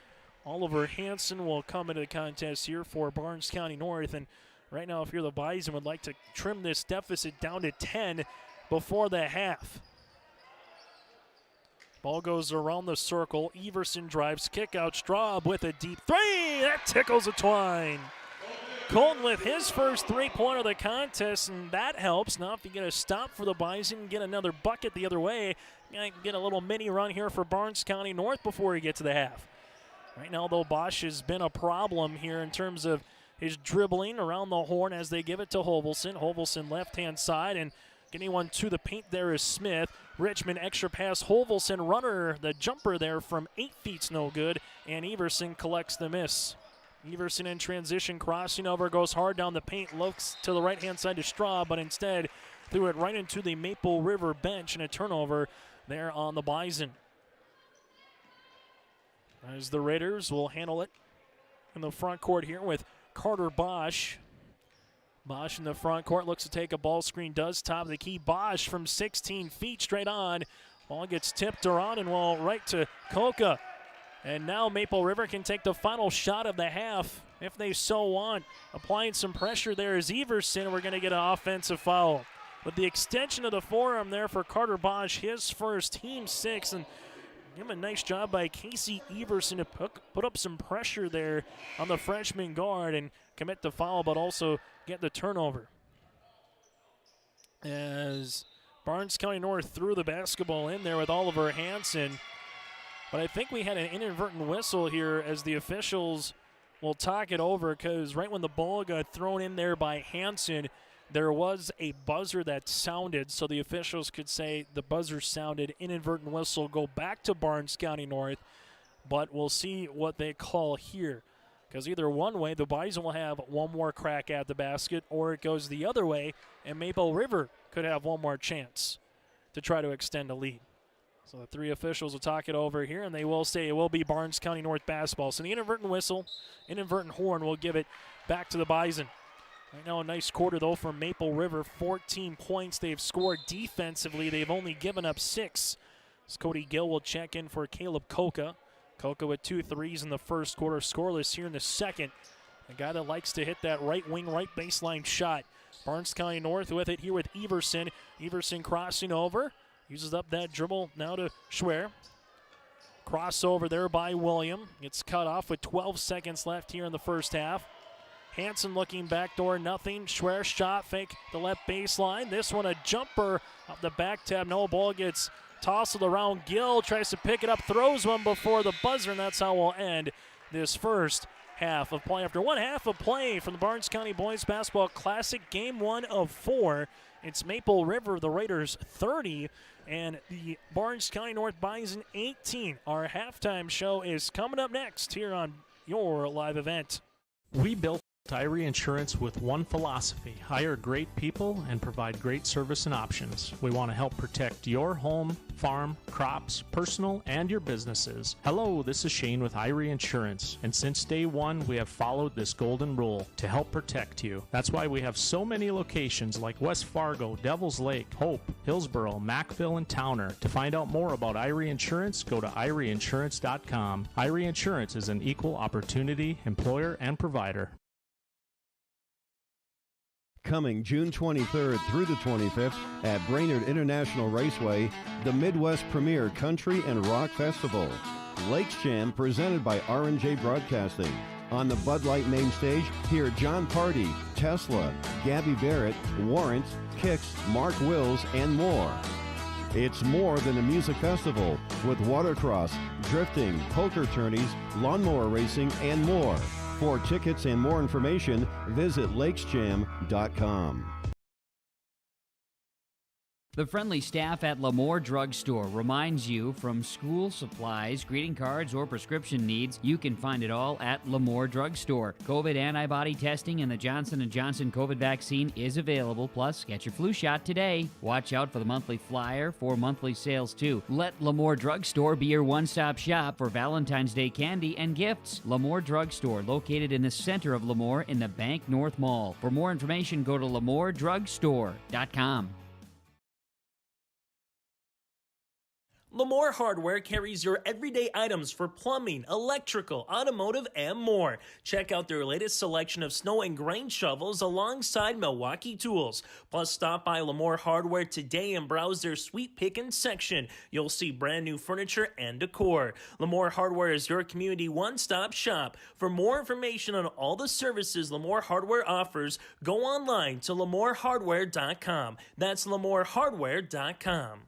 Oliver Hanson will come into the contest here for Barnes County North, and right now if you're the Bison would like to trim this deficit down to 10 before the half. Ball goes around the circle. Everson drives, kick out. Straub with a deep 3. That tickles a twine. Colton with his first 3-pointer of the contest, and that helps. Now if you get a stop for the Bison, get another bucket the other way, get a little mini run here for Barnes County North before you get to the half. Right now, though, Bosch has been a problem here in terms of his dribbling around the horn as they give it to Hovelson. Hovelson left-hand side, and getting one to the paint there is Smith. Richmond extra pass. Hovelson runner, the jumper there from 8 feet's no good, and Everson collects the miss. Everson in transition, crossing over, goes hard down the paint, looks to the right-hand side to Straub, but instead threw it right into the Maple River bench, and a turnover there on the Bison. As the Raiders will handle it in the front court here with Carter Bosch. Bosch in the front court looks to take a ball screen, does top of the key. Bosch from 16 feet straight on. Ball gets tipped around and well right to Koka. And now Maple River can take the final shot of the half if they so want. Applying some pressure there is Everson. We're going to get an offensive foul. With the extension of the forearm there for Carter Bosch, his first, team 6. And give him a nice job by Casey Everson to put up some pressure there on the freshman guard and commit the foul, but also get the turnover. As Barnes County North threw the basketball in there with Oliver Hanson. But I think we had an inadvertent whistle here as the officials will talk it over, because right when the ball got thrown in there by Hansen, there was a buzzer that sounded, so the officials could say the buzzer sounded, inadvertent whistle, go back to Barnes County North, but we'll see what they call here. Because either one way, the Bison will have one more crack at the basket, or it goes the other way, and Maple River could have one more chance to try to extend a lead. So the three officials will talk it over here, and they will say it will be Barnes County North basketball. So the inadvertent whistle, inadvertent horn will give it back to the Bison. Right now a nice quarter, though, from Maple River. 14 points they've scored defensively. They've only given up 6. As Cody Gill will check in for Caleb Coca. Coca with 2 threes in the first quarter, scoreless here in the second. A guy that likes to hit that right wing, right baseline shot. Barnes County North with it here with Everson. Everson crossing over. Uses up that dribble now to Schwer. Crossover there by William. Gets cut off with 12 seconds left here in the first half. Hansen looking backdoor, nothing. Schwer shot fake the left baseline. This one a jumper up the back tab. No, ball gets tossed around. Gill tries to pick it up, throws one before the buzzer, and that's how we'll end this first half of play. After one half of play from the Barnes County Boys Basketball Classic, game 1 of 4. It's Maple River, the Raiders 30, and the Barnes County North Bison 18. Our halftime show is coming up next here on your live event. We built Irie Insurance with one philosophy: hire great people and provide great service and options. We want to help protect your home, farm, crops, personal, and your businesses. Hello, this is Shane with Irie Insurance, and since day one we have followed this golden rule to help protect you. That's why we have so many locations like West Fargo, Devils Lake, Hope, Hillsboro, Mackville, and Towner. To find out more about Irie Insurance, go to IrieInsurance.com. Irie Insurance is an equal opportunity employer and provider. Coming June 23rd through the 25th at Brainerd International Raceway, the Midwest Premier Country and Rock Festival. Lakes Jam presented by R&J Broadcasting. On the Bud Light main stage, hear John Party, Tesla, Gabby Barrett, Warrant, Kicks, Mark Wills, and more. It's more than a music festival with watercross, drifting, poker tourneys, lawnmower racing, and more. For tickets and more information, visit lakesjam.com. The friendly staff at Lemoore Drug Store reminds you, from school supplies, greeting cards, or prescription needs, you can find it all at Lemoore Drug Store. COVID antibody testing and the Johnson & Johnson COVID vaccine is available, plus get your flu shot today. Watch out for the monthly flyer for monthly sales too. Let Lemoore Drug Store be your one-stop shop for Valentine's Day candy and gifts. Lemoore Drug Store, located in the center of Lemoore in the Bank North Mall. For more information, go to LemooreDrugStore.com. Lemoore Hardware carries your everyday items for plumbing, electrical, automotive, and more. Check out their latest selection of snow and grain shovels alongside Milwaukee Tools. Plus, stop by Lemoore Hardware today and browse their sweet pickin' section. You'll see brand new furniture and decor. Lemoore Hardware is your community one-stop shop. For more information on all the services Lemoore Hardware offers, go online to LemooreHardware.com. That's LemooreHardware.com.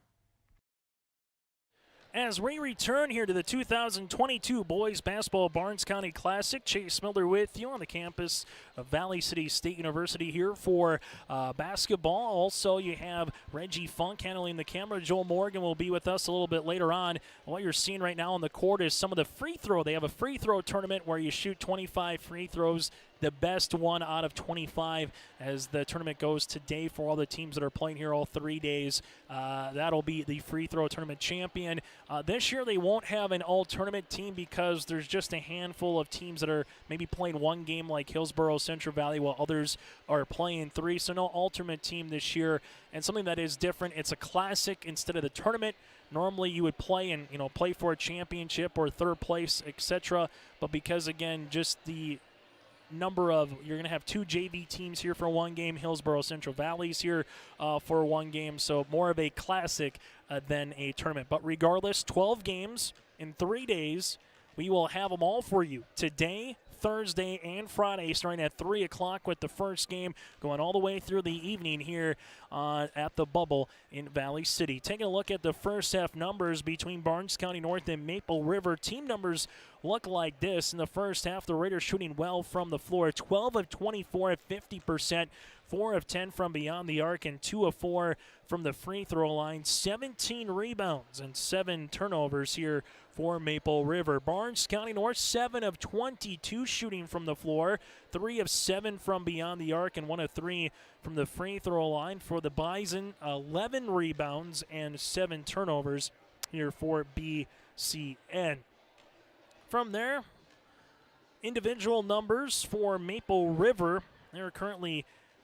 As we return here to the 2022 Boys Basketball Barnes County Classic, Chase Miller with you on the campus of Valley City State University here for basketball. Also, you have Reggie Funk handling the camera. Joel Morgan will be with us a little bit later on. What you're seeing right now on the court is some of the free throw. They have a free throw tournament where you shoot 25 free throws. The best one out of 25 as the tournament goes today for all the teams that are playing here all 3 days. That'll be the free throw tournament champion. This year they won't have an all-tournament team because there's just a handful of teams that are maybe playing one game like Hillsboro, Central Valley, while others are playing 3. So no all-tournament team this year. And something that is different, it's a classic instead of the tournament. Normally you would play and play for a championship or third place, etc. But because, again, just the number of, you're going to have 2 JV teams here for one game. Hillsboro Central Valley's here for one game, so more of a classic than a tournament. But regardless, 12 games in 3 days. We will have them all for you today, Thursday and Friday, starting at 3 o'clock with the first game, going all the way through the evening here at the Bubble in Valley City. Taking a look at the first half numbers between Barnes County North and Maple River. Team numbers look like this. In the first half, the Raiders shooting well from the floor, 12 of 24 at 50%. 4 of 10 from beyond the arc and 2 of 4 from the free throw line. 17 rebounds and 7 turnovers here for Maple River. Barnes County North, 7 of 22 shooting from the floor, 3 of 7 from beyond the arc and 1 of 3 from the free throw line. For the Bison, 11 rebounds and 7 turnovers here for BCN. From there, individual numbers for Maple River. They're currently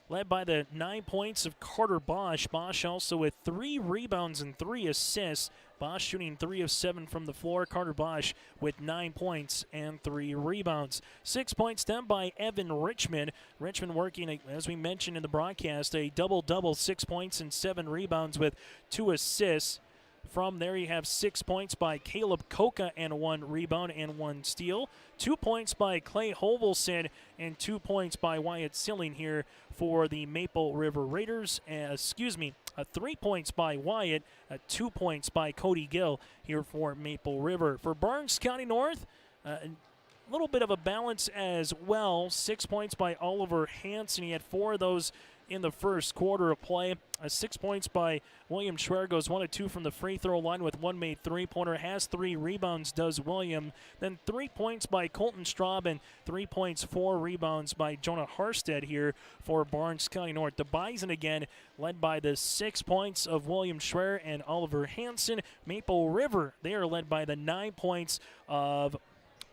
led by the 9 points of Carter Bosch. Bosch also with 3 rebounds and 3 assists. Bosch shooting 3 of 7 from the floor. Carter Bosch with 9 points and 3 rebounds. 6 points done by Evan Richmond. Richmond working, as we mentioned in the broadcast, a double-double, 6 points and 7 rebounds with 2 assists. From there, you have 6 points by Caleb Coca and 1 rebound and 1 steal. 2 points by Clay Hovelson and 2 points by Wyatt Silling here for the Maple River Raiders. 3 points by Wyatt, 2 points by Cody Gill here for Maple River. For Barnes County North, a little bit of a balance as well. 6 points by Oliver Hansen. He had 4 of those in the first quarter of play. 6 points by William Schwer, goes 1 of 2 from the free throw line with 1 made three-pointer, has 3 rebounds, does William. Then 3 points by Colton Straub and 3 points, 4 rebounds by Jonah Harstead here for Barnes County North. The Bison again led by the 6 points of William Schwer and Oliver Hansen. Maple River, they are led by the 9 points of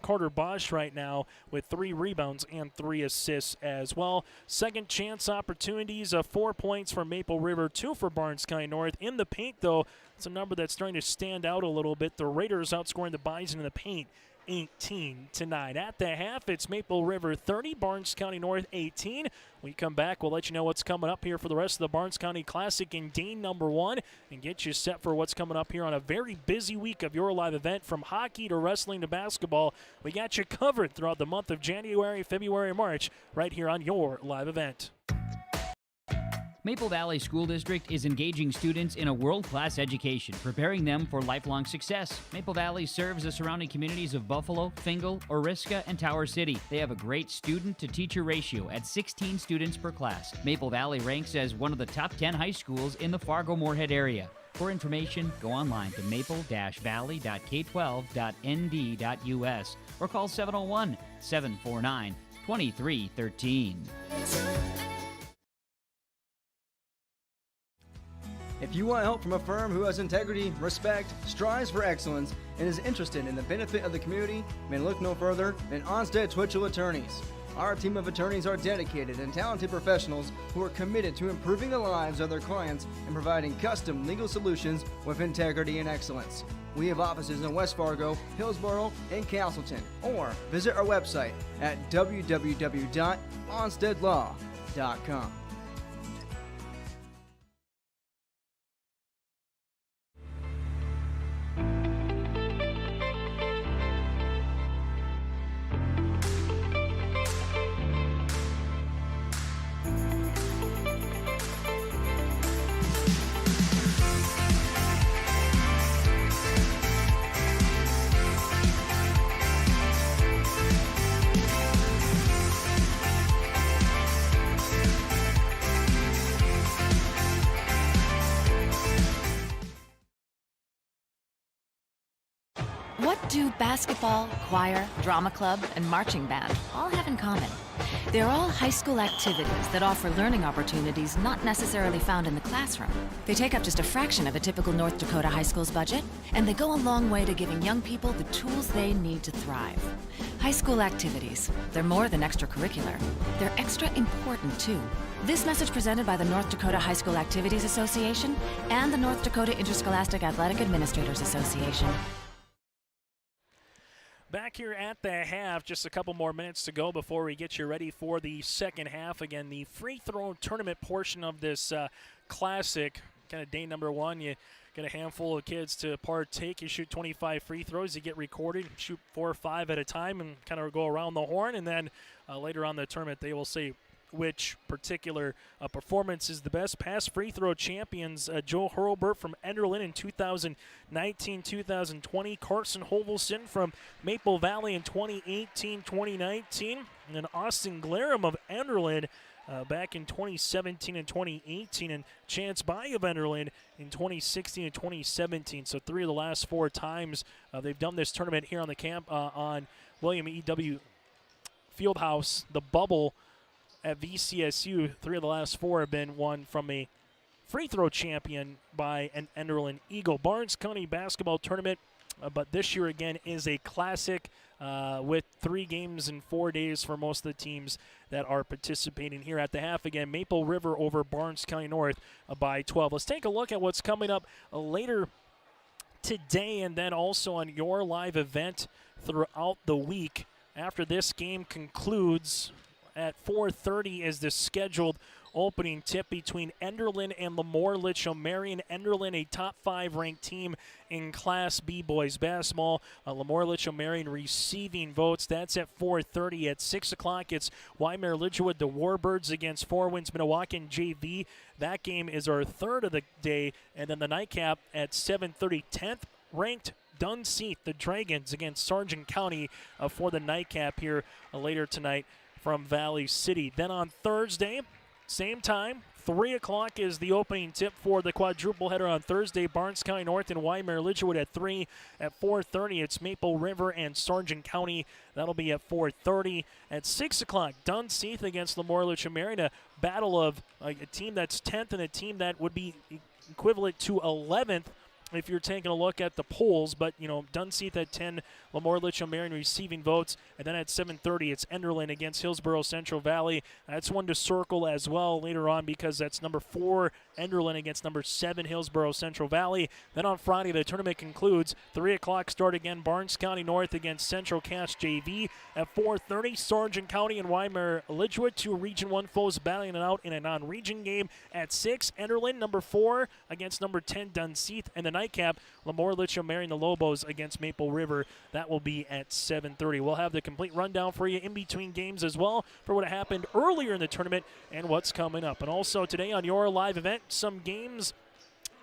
Carter Bosch right now with 3 rebounds and 3 assists as well. Second chance opportunities, 4 points for Maple River, 2 for Barnes County North. In the paint, though, it's a number that's starting to stand out a little bit. The Raiders outscoring the Bison in the paint 18-9. At the half, it's Maple River 30, Barnes County North 18. When we come back, we'll let you know what's coming up here for the rest of the Barnes County Classic in Dane #1 and get you set for what's coming up here on a very busy week of your live event. From hockey to wrestling to basketball, we got you covered throughout the month of January, February, March, right here on your live event. Maple Valley School District is engaging students in a world-class education, preparing them for lifelong success. Maple Valley serves the surrounding communities of Buffalo, Fingal, Oriska, and Tower City. They have a great student-to-teacher ratio at 16 students per class. Maple Valley ranks as one of the top 10 high schools in the Fargo-Moorhead area. For information, go online to maple-valley.k12.nd.us or call 701-749-2313. If you want help from a firm who has integrity, respect, strives for excellence, and is interested in the benefit of the community, then look no further than Onstead Twitchell Attorneys. Our team of attorneys are dedicated and talented professionals who are committed to improving the lives of their clients and providing custom legal solutions with integrity and excellence. We have offices in West Fargo, Hillsboro, and Castleton. Or visit our website at www.onsteadlaw.com. What do basketball, choir, drama club, and marching band all have in common? They're all high school activities that offer learning opportunities not necessarily found in the classroom. They take up just a fraction of a typical North Dakota high school's budget, and they go a long way to giving young people the tools they need to thrive. High school activities, they're more than extracurricular. They're extra important, too. This message presented by the North Dakota High School Activities Association and the North Dakota Interscholastic Athletic Administrators Association. Back here at the half, just a couple more minutes to go before we get you ready for the second half. Again, the free throw tournament portion of this classic kind of day number one. You get a handful of kids to partake. You shoot 25 free throws. You get recorded, shoot 4 or 5 at a time, and kind of go around the horn. And then later on in the tournament, they will say which particular performance is the best. Past free throw champions, Joe Hurlburt from Enderlin in 2019-2020, Carson Hovelson from Maple Valley in 2018-2019, and then Austin Glarum of Enderlin back in 2017 and 2018, and Chance Bai of Enderlin in 2016 and 2017. So 3 of the last 4 times they've done this tournament here on the camp on William E.W. Fieldhouse, the bubble at VCSU. 3 of the last 4 have been won from a free throw champion by an Enderlin Eagle. Barnes County basketball tournament, but this year again is a classic with 3 games in 4 days for most of the teams that are participating here. At the half again, Maple River over Barnes County North by 12. Let's take a look at what's coming up later today, and then also on your live event throughout the week. After this game concludes at 4:30 is the scheduled opening tip between Enderlin and Lemoore Litchfield Marion. Enderlin, a top 5 ranked team in Class B boys basketball. Lemoore Litchfield Marion receiving votes. That's at 4:30. At 6 o'clock, it's Waimea Lidgerwood, the Warbirds against Four Winds Minnewacan JV. That game is our 3rd of the day. And then the nightcap at 7:30, 10th ranked Dunseith, the Dragons against Sargent County for the nightcap here later tonight from Valley City. Then on Thursday, same time, 3 o'clock is the opening tip for the quadruple header on Thursday. Barnes County North and Waimea Lidgerwood at 3. At 4:30, it's Maple River and Sargent County. That'll be at 4:30. At 6 o'clock, Dunseith against Lemoore Litchfield Marion, a battle of a team that's 10th and a team that would be equivalent to 11th if you're taking a look at the polls. But, you know, Dunseith at 10, Lemoore Litchfield Marion receiving votes. And then at 7:30, it's Enderlin against Hillsborough Central Valley. That's one to circle as well later on, because that's number 4, Enderlin against number 7, Hillsborough Central Valley. Then on Friday, the tournament concludes. 3 o'clock start again, Barnes County North against Central Cass JV. At 4:30, Sargent County and Waimea Lidgerwood, 2 Region 1 foes battling it out in a non-region game. At 6, Enderlin, number 4, against number 10, Dunseith. And the nightcap, Lemoore Litchfield Marion, the Lobos against Maple River. That will be at 7:30. We'll have the complete rundown for you in between games as well for what happened earlier in the tournament and what's coming up. And also today on your live event, some games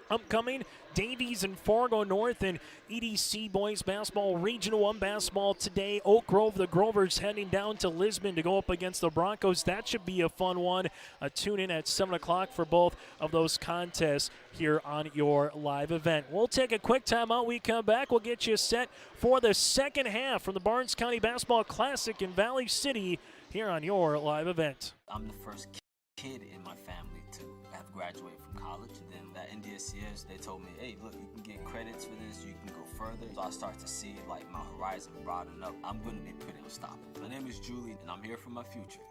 upcoming. Davies and Fargo North and EDC boys basketball, Region 1 basketball today. Oak Grove, the Grovers heading down to Lisbon to go up against the Broncos. That should be a fun one. Tune in at 7 o'clock for both of those contests here on your live event. We'll take a quick timeout. We come back. We'll get you set for the second half from the Barnes County Basketball Classic in Valley City here on your live event. I'm the first kid in my family to have graduated from college. And then at NDSCS, they told me, hey, look, you can get credits for this, you can go further. So I start to see like my horizon broaden up. I'm going to be pretty unstoppable. My name is Julie, and I'm here for my future.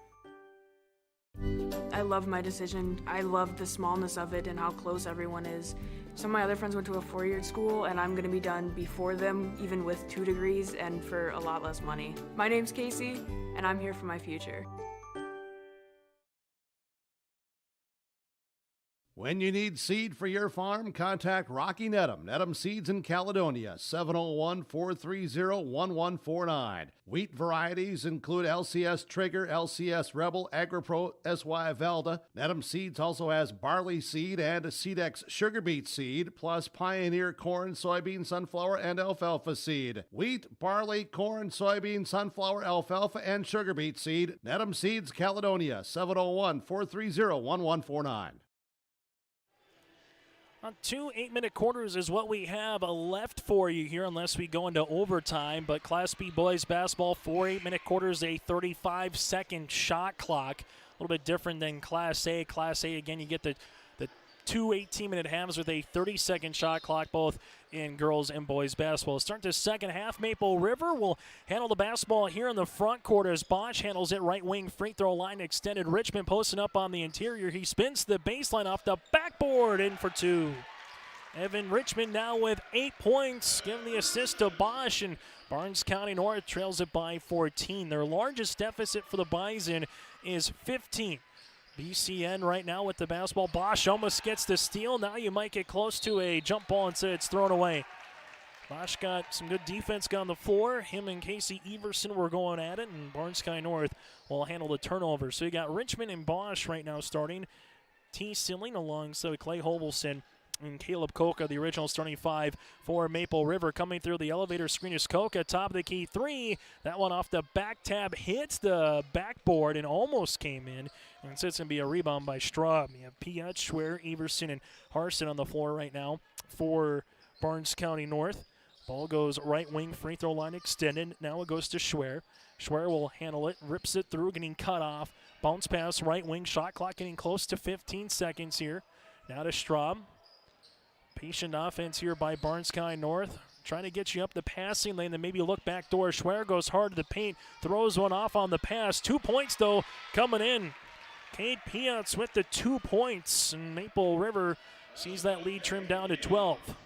I love my decision. I love the smallness of it and how close everyone is. Some of my other friends went to a 4-year school, and I'm going to be done before them, even with 2 degrees and for a lot less money. My name's Casey, and I'm here for my future. When you need seed for your farm, contact Rocky Nedham. Nedham Seeds in Caledonia, 701-430-1149. Wheat varieties include LCS Trigger, LCS Rebel, AgriPro, SY Velda. Nedham Seeds also has barley seed and Seedex sugar beet seed, plus Pioneer corn, soybean, sunflower, and alfalfa seed. Wheat, barley, corn, soybean, sunflower, alfalfa, and sugar beet seed. Nedham Seeds, Caledonia, 701-430-1149. 2 8-minute quarters is what we have left for you here, unless we go into overtime. But Class B boys basketball, 4 8-minute quarters, a 35-second shot clock. A little bit different than Class A. Class A, again, you get the 2 18-minute halves with a 30-second shot clock, both in girls and boys basketball. Start the second half. Maple River will handle the basketball here in the front court as Bosch handles it right wing, free throw line extended. Richmond posting up on the interior. He spins the baseline off the backboard, in for 2. Evan Richmond now with 8 points, giving the assist to Bosch, and Barnes County North trails it by 14. Their largest deficit for the Bison is 15. BCN right now with the basketball. Bosch almost gets the steal. Now you might get close to a jump ball and say it's thrown away. Bosch got some good defense on the floor. Him and Casey Everson were going at it, and Barnes County North will handle the turnover. So you got Richmond and Bosch right now starting. T. Silling alongside Clay Hovelson and Caleb Koka, the original starting five for Maple River. Coming through the elevator screen is Koka, top of the key three. That one off the back tab hits the backboard and almost came in. And so it's going to be a rebound by Straub. You have Piat, Schwer, Everson, and Harson on the floor right now for Barnes County North. Ball goes right wing, free throw line extended. Now it goes to Schwer. Schwer will handle it, rips it through, getting cut off. Bounce pass, right wing, shot clock getting close to 15 seconds here. Now to Straub. Patient offense here by Barnes County North. Trying to get you up the passing lane, then maybe look back door. Schwer goes hard to the paint, throws one off on the pass. 2 points, though, coming in. Cade Piatz with the 2 points, and Maple River sees that lead trimmed down to 12.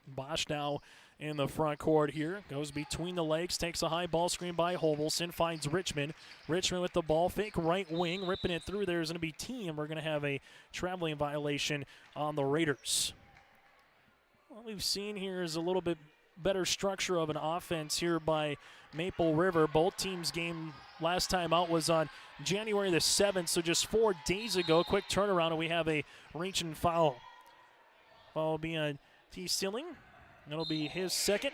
Bosch now in the front court here. Goes between the legs, takes a high ball screen by Hovelson, finds Richmond. Richmond with the ball fake, right wing, ripping it through. There's going to be team. We're going to have a traveling violation on the Raiders. What we've seen here is a little bit better structure of an offense here by Maple River. Both teams' game last time out was on January the 7th, so just 4 days ago. Quick turnaround, and we have a reach and foul. Foul will be on T. Silling. That'll be his second.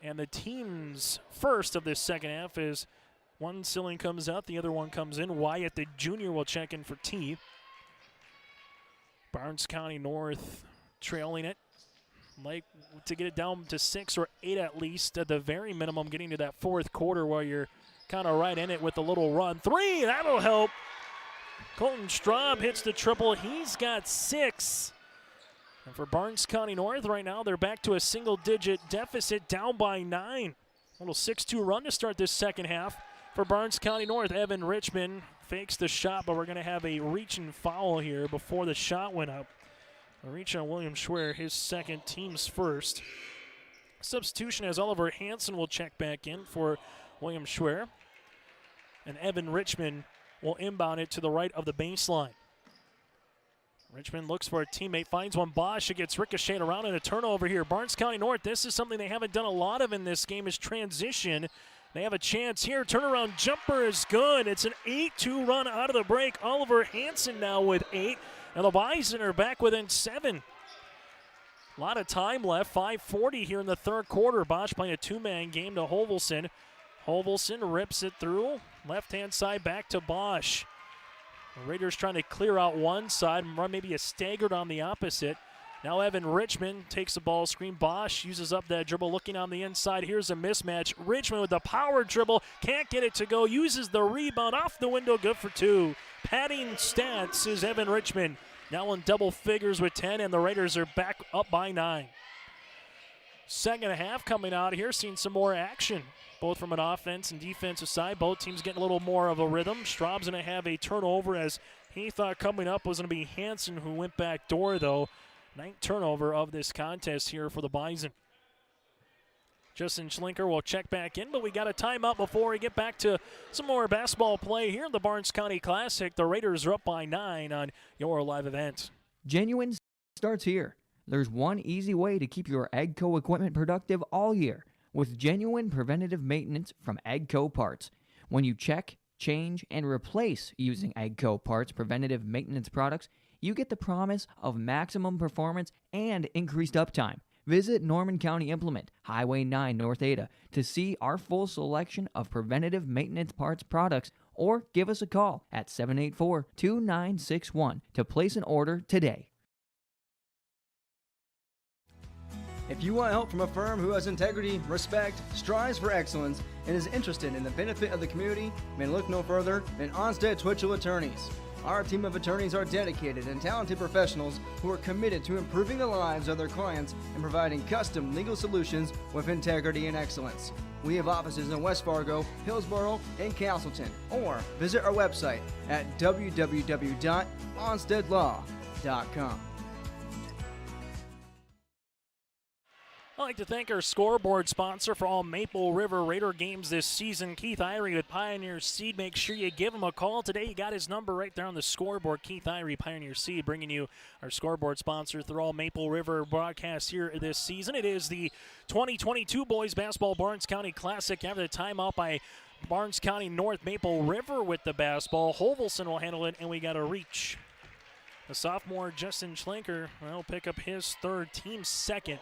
And the team's first of this second half is one Silling comes out, the other one comes in. Wyatt, the junior, will check in for T. Barnes County North trailing it. Like to get it down to 6 or 8 at least, at the very minimum, getting to that fourth quarter where you're kind of right in it with a little run. 3, that'll help. Colton Straub hits the triple. He's got 6. And for Barnes County North right now, they're back to a single-digit deficit, down by 9. A little 6-2 run to start this second half for Barnes County North. Evan Richmond fakes the shot, but we're going to have a reach and foul here before the shot went up. A reach on William Schwer, his second, team's first. Substitution as Oliver Hansen will check back in for William Schwer. And Evan Richmond will inbound it to the right of the baseline. Richmond looks for a teammate, finds one. Bosch, it gets ricocheted around, and a turnover here. Barnes County North, this is something they haven't done a lot of in this game, is transition. They have a chance here. Turnaround jumper is good. It's an 8-2 run out of the break. Oliver Hansen now with 8. And the Bison are back within 7. A lot of time left. 5:40 here in the third quarter. Bosch playing a two-man game to Hovelson. Hovelson rips it through. Left-hand side back to Bosch. The Raiders trying to clear out one side and run maybe a staggered on the opposite. Now Evan Richmond takes the ball screen. Bosch uses up that dribble, looking on the inside. Here's a mismatch. Richmond with the power dribble. Can't get it to go. Uses the rebound off the window. Good for 2. Padding stats is Evan Richmond. Now in double figures with 10, and the Raiders are back up by 9. Second half coming out here, seeing some more action, both from an offense and defensive side. Both teams getting a little more of a rhythm. Straub's going to have a turnover, as he thought coming up was going to be Hansen, who went back door, though. 9th turnover of this contest here for the Bison. Justin Schlinker will check back in, but we got a timeout before we get back to some more basketball play here in the Barnes County Classic. The Raiders are up by 9 on your live event. Genuine starts here. There's one easy way to keep your AGCO equipment productive all year with genuine preventative maintenance from AGCO Parts. When you check, change, and replace using AGCO Parts preventative maintenance products, you get the promise of maximum performance and increased uptime. Visit Norman County Implement, Highway 9 North Ada, to see our full selection of preventative maintenance parts products, or give us a call at 784-2961 to place an order today. If you want help from a firm who has integrity, respect, strives for excellence, and is interested in the benefit of the community, then look no further than Onstead Twitchell Attorneys. Our team of attorneys are dedicated and talented professionals who are committed to improving the lives of their clients and providing custom legal solutions with integrity and excellence. We have offices in West Fargo, Hillsborough, and Castleton, or visit our website at www.onsteadlaw.com. I'd like to thank our scoreboard sponsor for all Maple River Raider games this season, Keith Irie with Pioneer Seed. Make sure you give him a call today. You got his number right there on the scoreboard. Keith Irie, Pioneer Seed, bringing you our scoreboard sponsor through all Maple River broadcasts here this season. It is the 2022 Boys Basketball Barnes County Classic after the timeout by Barnes County North. Maple River with the basketball. Hovelson will handle it, and we got a reach. The sophomore Justin Schlenker will pick up his third, team second.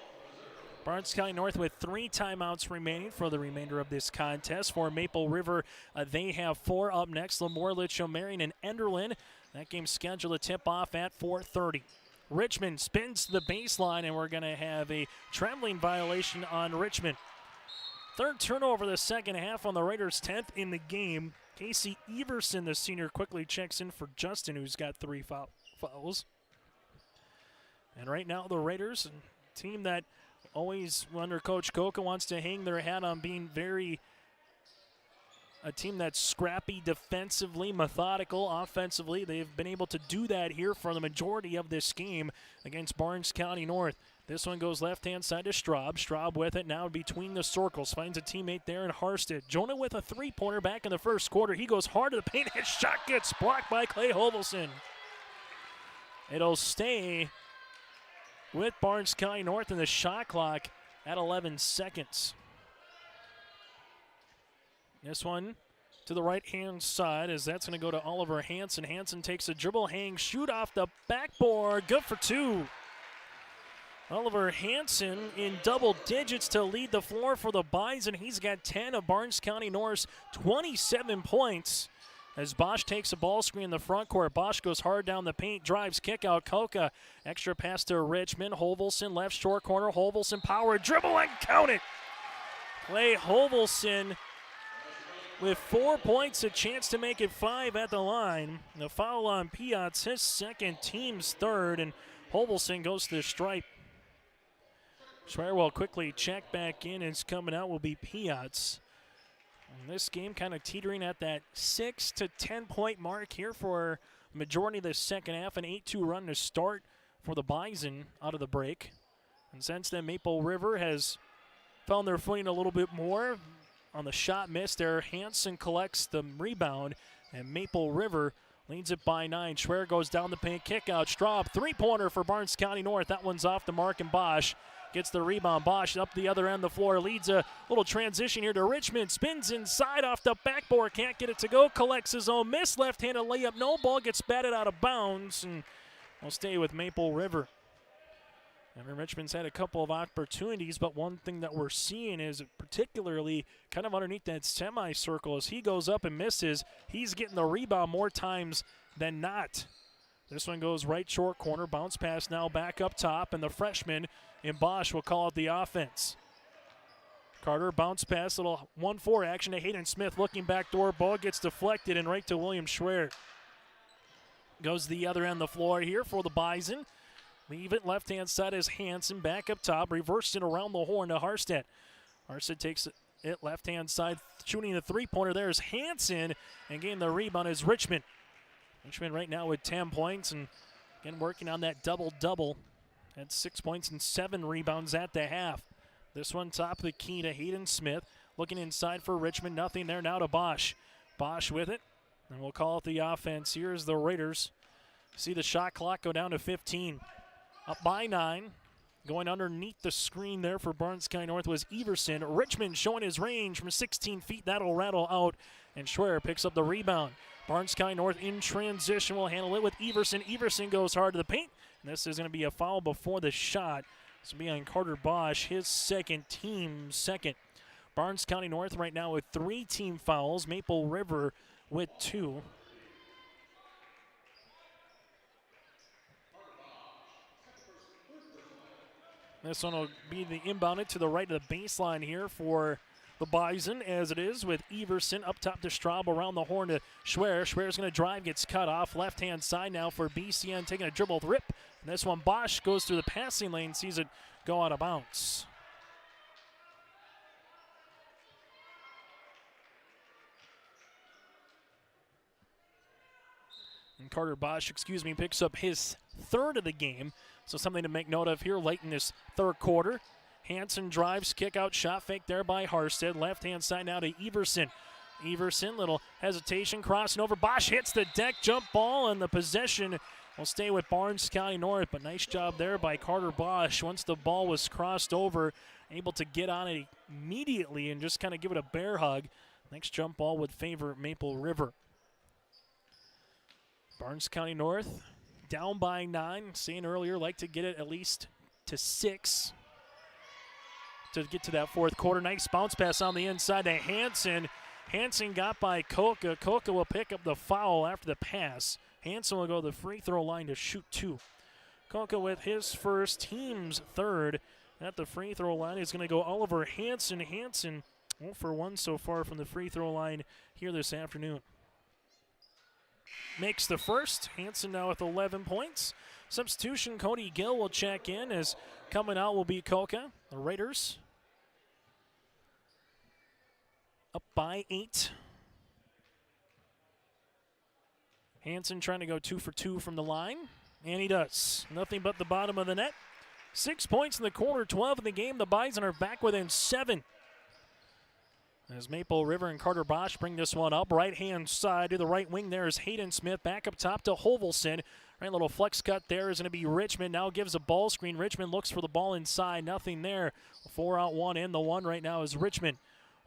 Barnes County North with 3 timeouts remaining for the remainder of this contest. For Maple River, they have 4 up next. Lemoore, Litchfield, Marion, and Enderlin. That game's scheduled to tip off at 4:30. Richmond spins the baseline, and we're going to have a traveling violation on Richmond. Third turnover the second half on the Raiders' 10th in the game. Casey Everson, the senior, quickly checks in for Justin, who's got 3 fouls. And right now the Raiders, a team that always under Coach Coca wants to hang their hat on being a team that's scrappy defensively, methodical offensively. They've been able to do that here for the majority of this game against Barnes County North. This one goes left-hand side to Straub. Straub with it now between the circles. Finds a teammate there in Harstead. Jonah with a 3-pointer back in the first quarter. He goes hard to the paint. His shot gets blocked by Clay Hovelson. It'll stay with Barnes County North in the shot clock at 11 seconds. This one to the right-hand side as that's going to go to Oliver Hansen. Hansen takes a dribble, hang, shoot off the backboard. Good for 2. Oliver Hansen in double digits to lead the floor for the Bison. He's got 10 of Barnes County North's 27 points. As Bosch takes a ball screen in the front court. Bosch goes hard down the paint, drives, kick out, Coca. Extra pass to Richmond. Hovelson, left short corner. Hovelson, power, dribble, and count it. Clay Hovelson with 4 points, a chance to make it 5 at the line. The foul on Piotz, his second, team's third, and Hovelson goes to the stripe. Schreier will quickly check back in, and it's coming out will be Piotz. This game kind of teetering at that 6 to 10 point mark here for the majority of the second half. An 8-2 run to start for the Bison out of the break. And since then, Maple River has found their footing a little bit more. On the shot miss there, Hansen collects the rebound, and Maple River leads it by 9. Schreier goes down the paint, kick out, Straub, 3-pointer for Barnes County North. That one's off the mark, and Bosch gets the rebound. Bosch up the other end of the floor, leads a little transition here to Richmond. Spins inside off the backboard, can't get it to go. Collects his own miss, left-handed layup. No, ball gets batted out of bounds, and will stay with Maple River. I mean, Richmond's had a couple of opportunities, but one thing that we're seeing is particularly kind of underneath that semicircle as he goes up and misses, he's getting the rebound more times than not. This one goes right short corner, bounce pass now back up top, and the freshman in Bosch will call out the offense. Carter, bounce pass, little 1-4 action to Hayden Smith, looking back door, ball gets deflected and right to William Schreier. Goes the other end of the floor here for the Bison. Leave it left-hand side as Hansen back up top, reversed it around the horn to Harstead. Harstead takes it left-hand side, shooting the 3-pointer. There's Hansen, and getting the rebound is Richmond. Richmond right now with 10 points, and again working on that double-double. Had 6 points and 7 rebounds at the half. This one top of the key to Hayden Smith. Looking inside for Richmond, nothing there now to Bosch. Bosch with it, and we'll call it the offense. Here's the Raiders. See the shot clock go down to 15. Up by 9. Going underneath the screen there for Barnes County North was Everson. Richmond showing his range from 16 feet. That'll rattle out, and Schreier picks up the rebound. Barnes County North in transition will handle it with Everson. Everson goes hard to the paint. And this is going to be a foul before the shot. This will be on Carter Bosch, his second, team second. Barnes County North right now with 3 team fouls. Maple River with 2. This one will be the inbounded to the right of the baseline here for the Bison, as it is with Everson up top to Straub, around the horn to Schreier. Schreier's going to drive, gets cut off. Left-hand side now for BCN, taking a dribble rip. And this one, Bosch goes through the passing lane, sees it go out of bounds. And Carter Bosch, picks up his third of the game. So something to make note of here late in this third quarter. Hansen drives, kick out, shot fake there by Harstead. Left-hand side now to Everson. Everson, little hesitation, crossing over. Bosch hits the deck, jump ball, and the possession will stay with Barnes County North. But nice job there by Carter Bosch. Once the ball was crossed over, able to get on it immediately and just kind of give it a bear hug. Next jump ball would favor Maple River. Barnes County North down by 9. Saying earlier, like to get it at least to 6 to get to that fourth quarter. Nice bounce pass on the inside to Hansen. Hansen got by Koka. Koka will pick up the foul after the pass. Hansen will go to the free throw line to shoot 2. Koka with his first, team's third. At the free throw line is going to go Oliver Hansen. Hansen 0 for 1 so far from the free throw line here this afternoon. Makes the first. Hansen now with 11 points. Substitution, Cody Gill will check in, as coming out will be Koka. The Raiders up by 8. Hansen trying to go 2 for 2 from the line, and he does. Nothing but the bottom of the net. 6 points in the quarter, 12 in the game. The Bison are back within 7. As Maple River and Carter Bosch bring this one up. Right-hand side to the right wing there is Hayden Smith. Back up top to Hovelson. Right, little flex cut there is going to be Richmond. Now gives a ball screen. Richmond looks for the ball inside. Nothing there. 4 out 1 in. The one right now is Richmond.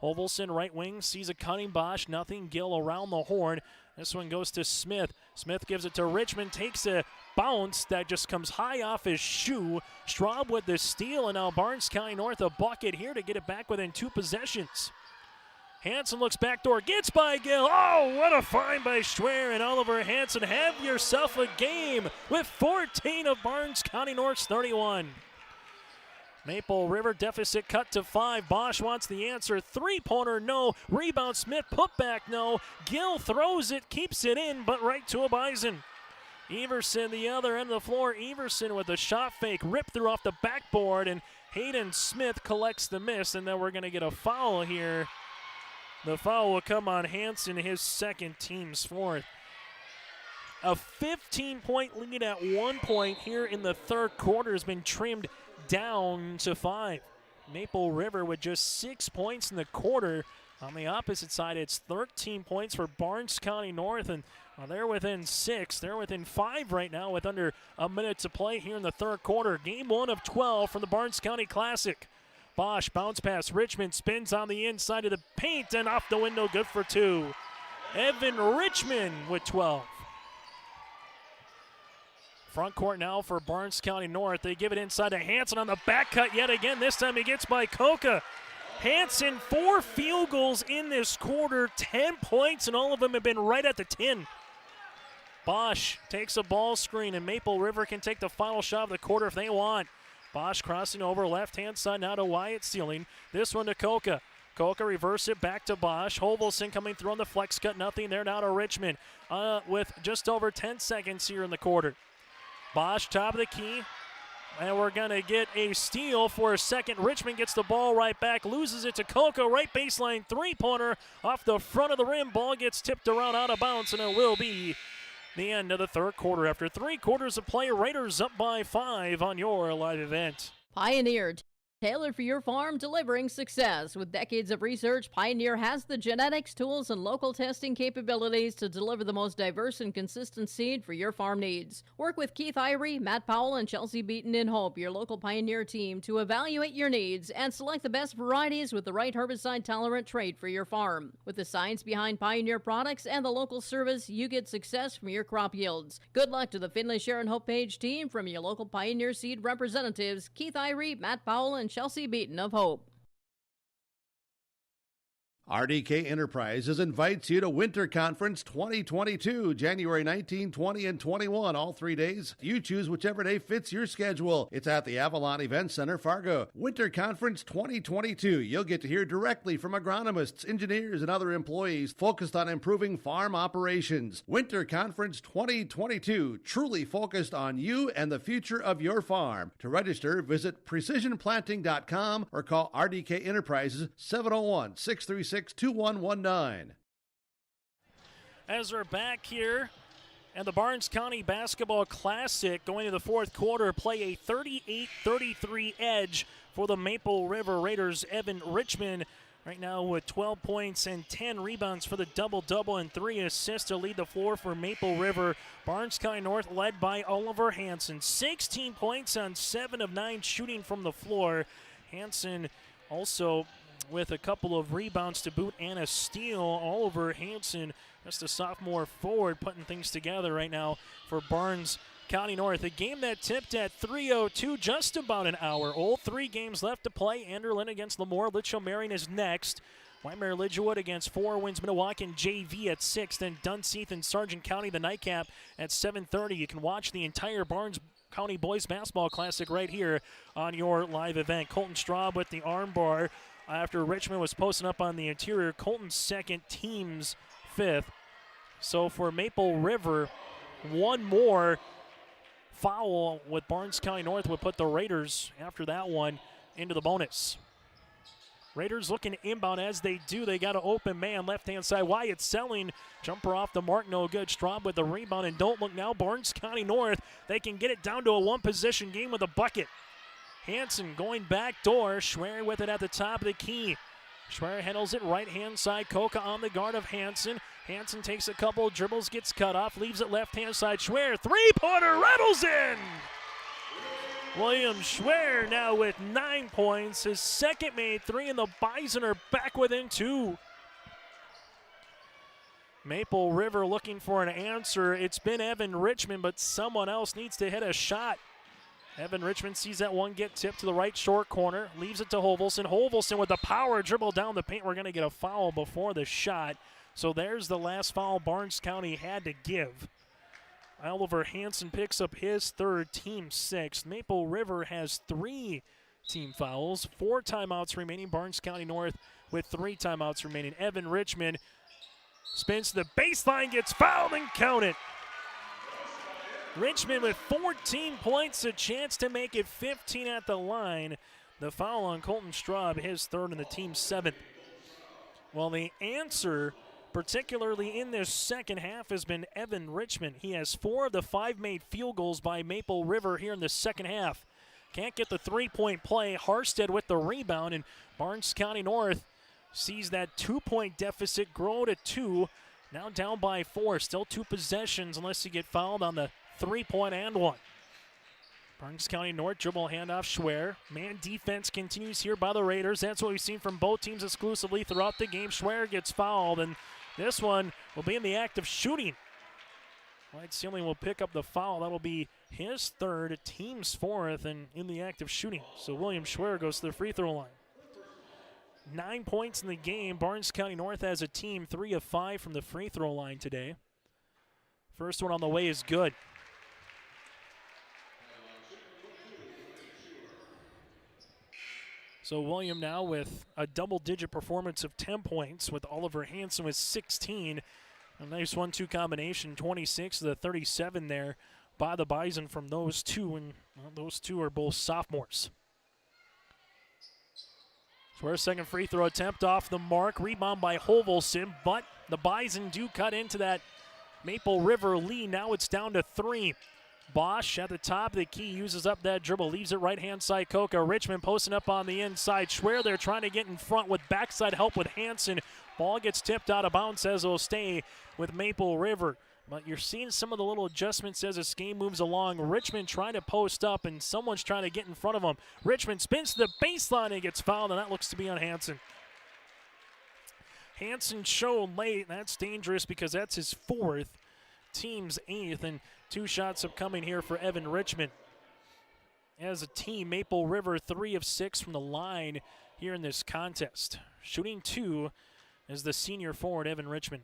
Hovelson, right wing, sees a cutting Bosch. Nothing. Gill around the horn. This one goes to Smith. Smith gives it to Richmond. Takes a bounce that just comes high off his shoe. Straub with the steal, and now Barnes County North a bucket here to get it back within 2 possessions. Hansen looks backdoor, gets by Gill. Oh, what a find by Schwer and Oliver Hansen. Have yourself a game with 14 of Barnes County North's 31. Maple River deficit cut to 5. Bosch wants the answer. 3-pointer, no. Rebound, Smith, put back, no. Gill throws it, keeps it in, but right to a Bison. Everson, the other end of the floor. Everson with a shot fake, rip through off the backboard, and Hayden Smith collects the miss, and then we're going to get a foul here. The foul will come on Hansen, his second, team's 4th. A 15-point lead at 1 point here in the third quarter has been trimmed down to 5. Maple River with just 6 points in the quarter. On the opposite side, it's 13 points for Barnes County North, and they're within 6. They're within 5 right now with under a minute to play here in the third quarter. Game 1 of 12 from the Barnes County Classic. Bosch bounce pass. Richmond spins on the inside of the paint and off the window, good for 2. Evan Richmond with 12. Front court now for Barnes County North. They give it inside to Hansen on the back cut yet again. This time he gets by Koka. Hansen, 4 field goals in this quarter, 10 points, and all of them have been right at the 10. Bosch takes a ball screen, and Maple River can take the final shot of the quarter if they want. Bosch crossing over left-hand side now to Wyatt Sealing. This one to Koka. Koka reverse it back to Bosch. Hovelson coming through on the flex cut. Nothing there now to Richmond with just over 10 seconds here in the quarter. Bosch top of the key. And we're going to get a steal for a second. Richmond gets the ball right back. Loses it to Koka. Right baseline 3-pointer off the front of the rim. Ball gets tipped around out of bounds, and it will be the end of the third quarter. After 3 quarters of play, Raiders up by 5 on your live event. Pioneer, tailored for your farm, delivering success. With decades of research, Pioneer has the genetics, tools, and local testing capabilities to deliver the most diverse and consistent seed for your farm needs. Work with Keith Irie, Matt Powell, and Chelsea Beaton in Hope, your local Pioneer team, to evaluate your needs and select the best varieties with the right herbicide-tolerant trait for your farm. With the science behind Pioneer products and the local service, you get success from your crop yields. Good luck to the Finley Sharon Hope Page team from your local Pioneer seed representatives, Keith Irie, Matt Powell, and Chelsea Beaton of Hope. RDK Enterprises invites you to Winter Conference 2022, January 19, 20, and 21, all 3 days. You choose whichever day fits your schedule. It's at the Avalon Event Center, Fargo. Winter Conference 2022. You'll get to hear directly from agronomists, engineers, and other employees focused on improving farm operations. Winter Conference 2022, truly focused on you and the future of your farm. To register, visit precisionplanting.com or call RDK Enterprises 701-636-2119. As we're back here And the Barnes County Basketball Classic going to the fourth quarter play a 38-33 edge for the Maple River Raiders. Evan Richmond right now with 12 points and 10 rebounds for the double-double and 3 assists to lead the floor for Maple River. Barnes County North led by Oliver Hansen. 16 points on 7 of 9 shooting from the floor. Hansen also with a couple of rebounds to boot and a steal. Oliver Hansen, just a sophomore forward, putting things together right now for Barnes County North. A game that tipped at 3:02, just about an hour old. 3 games left to play. Enderlin against Lemoore. Litchfield Marion is next. Waimea Lidgerwood against Four Winds Minnewacan JV at 6. Then Dunseith and Sargent County, the nightcap, at 7:30. You can watch the entire Barnes County Boys Basketball Classic right here on your live event. Colton Straub with the arm bar after Richmond was posting up on the interior. Colton's second, team's 5th. So for Maple River, one more foul with Barnes County North would put the Raiders, after that one, into the bonus. Raiders looking to inbound. As they do, they got an open man left-hand side. Wyatt Selling, jumper off the mark, no good. Straub with the rebound, and don't look now. Barnes County North, they can get it down to a one-possession game with a bucket. Hansen going back door. Schwer with it at the top of the key. Schwer handles it right-hand side. Koka on the guard of Hansen. Hansen takes a couple dribbles, gets cut off, leaves it left-hand side. Schwer, three-pointer, rattles in! William Schwer now with 9 points. His second made 3, and the Bison are back within 2. Maple River looking for an answer. It's been Evan Richmond, but someone else needs to hit a shot. Evan Richmond sees that one get tipped to the right short corner, leaves it to Hovelson. Hovelson with the power dribble down the paint. We're going to get a foul before the shot. So there's the last foul Barnes County had to give. Oliver Hansen picks up his 3rd, team 6th. Maple River has 3 team fouls, 4 timeouts remaining. Barnes County North with 3 timeouts remaining. Evan Richmond spins to the baseline, gets fouled, and counted. Richmond with 14 points, a chance to make it 15 at the line. The foul on Colton Straub, his 3rd and the team's 7th. Well, the answer, particularly in this second half, has been Evan Richmond. He has 4 of the 5 made field goals by Maple River here in the second half. Can't get the 3-point play. Harstead with the rebound, and Barnes County North sees that 2-point deficit grow to 2. Now down by 4. Still 2 possessions unless you get fouled on the 3-point and 1. Barnes County North dribble handoff Schwer. Man defense continues here by the Raiders. That's what we've seen from both teams exclusively throughout the game. Schwer gets fouled, and this one will be in the act of shooting. White Sealing will pick up the foul. That'll be his 3rd, team's 4th, and in the act of shooting. So William Schwer goes to the free throw line. 9 points in the game. Barnes County North as a team, 3 of 5 from the free throw line today. First one on the way is good. So William now with a double-digit performance of 10 points, with Oliver Hansen with 16. A nice 1-2 combination, 26 to the 37 there by the Bison from those two, and those two are both sophomores. So our second free throw attempt off the mark, rebound by Hovelson, but the Bison do cut into that Maple River lead. Now it's down to 3. Bosch at the top of the key uses up that dribble, leaves it right-hand side. Koka. Richmond posting up on the inside. Schwer there trying to get in front with backside help with Hansen. Ball gets tipped out of bounds as it'll stay with Maple River. But you're seeing some of the little adjustments as this game moves along. Richmond trying to post up, and someone's trying to get in front of them. Richmond spins to the baseline and gets fouled, and that looks to be on Hansen. Hansen showed late. That's dangerous because that's his 4th, team's 8th, and 2 shots upcoming here for Evan Richmond. As a team, Maple River 3 of 6 from the line here in this contest. Shooting 2 is the senior forward, Evan Richmond.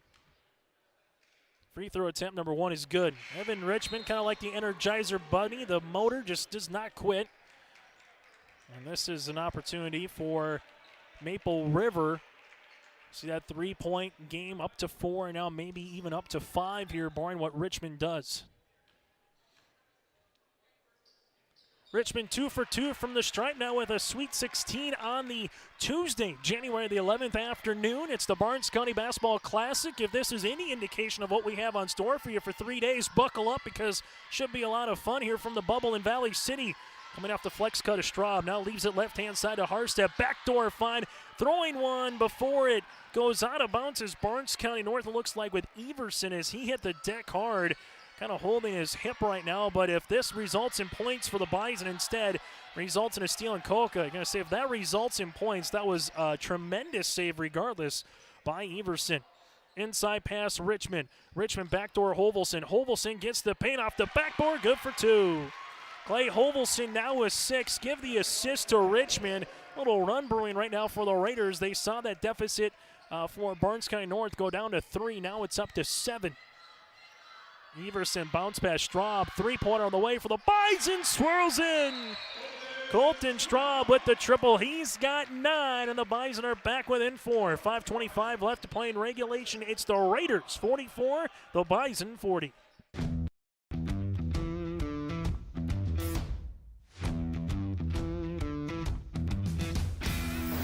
Free throw attempt number 1 is good. Evan Richmond, kind of like the Energizer Bunny, the motor just does not quit. And this is an opportunity for Maple River. See that 3-point game up to 4, and now maybe even up to 5 here, barring what Richmond does. Richmond 2 for 2 from the stripe now with a Sweet 16 on the Tuesday, January the 11th afternoon. It's the Barnes County Basketball Classic. If this is any indication of what we have on store for you for 3 days, buckle up because should be a lot of fun here from the bubble in Valley City. Coming off the flex cut of Straub, now leaves it left-hand side to Harstead. Backdoor find, throwing one before it goes out of bounds as Barnes County North, it looks like with Everson as he hit the deck hard. Kind of holding his hip right now, but if this results in points for the Bison instead, results in a steal in Coca, I'm going to say if that results in points, that was a tremendous save regardless by Everson. Inside pass, Richmond. Richmond backdoor Hovelson. Hovelson gets the paint off the backboard, good for 2. Clay Hovelson now with 6. Give the assist to Richmond. A little run brewing right now for the Raiders. They saw that deficit for Barnes County North go down to 3. Now it's up to 7. Everson bounce pass, Straub, three-pointer on the way for the Bison, swirls in. Colton Straub with the triple. He's got 9, and the Bison are back within 4. 5:25 left to play in regulation. It's the Raiders 44, the Bison 40.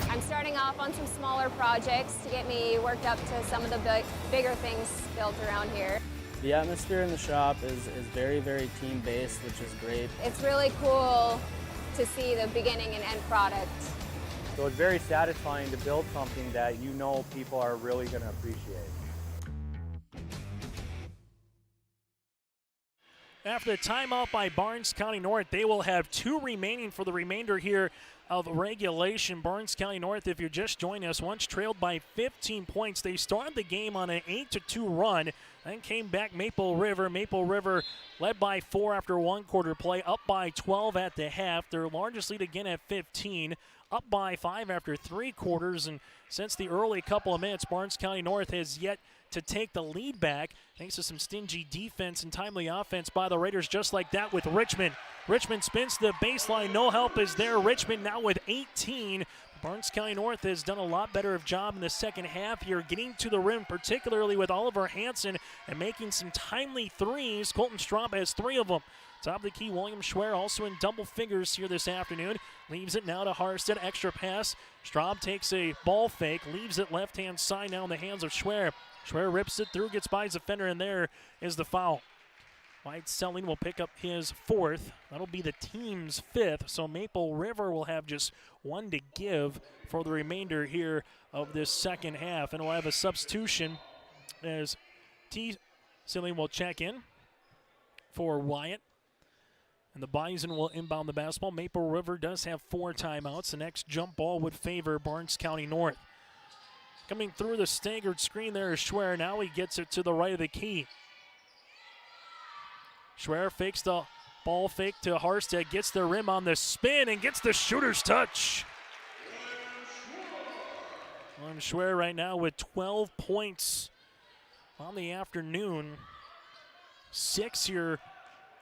I'm starting off on some smaller projects to get me worked up to some of the bigger things built around here. The atmosphere in the shop is very, very team-based, which is great. It's really cool to see the beginning and end product. So it's very satisfying to build something that you know people are really going to appreciate. After the timeout by Barnes County North, they will have 2 remaining for the remainder here of regulation. Barnes County North, if you're just joining us, once trailed by 15 points. They started the game on an 8-2 run, then came back Maple River. Maple River led by 4 after 1 quarter play, up by 12 at the half. Their largest lead again at 15, up by 5 after 3 quarters. And since the early couple of minutes, Barnes County North has yet to take the lead back thanks to some stingy defense and timely offense by the Raiders, just like that with Richmond. Richmond spins to the baseline. No help is there. Richmond now with 18. Barnes County North has done a lot better of job in the second half here, getting to the rim, particularly with Oliver Hansen, and making some timely threes. Colton Straub has 3 of them. Top of the key, William Schwer also in double figures here this afternoon. Leaves it now to Harstead. Extra pass. Straub takes a ball fake. Leaves it left-hand side now in the hands of Schwer. Schwer rips it through, gets by his defender, and there is the foul. White Selling will pick up his 4th. That'll be the team's 5th. So Maple River will have just 1 to give for the remainder here of this second half. And we'll have a substitution as T. Selling will check in for Wyatt. And the Bison will inbound the basketball. Maple River does have 4 timeouts. The next jump ball would favor Barnes County North. Coming through the staggered screen there is Schwer. Now he gets it to the right of the key. Schwer fakes the ball fake to Harstead, gets the rim on the spin, and gets the shooter's touch. William Schwer right now with 12 points on the afternoon. 6 here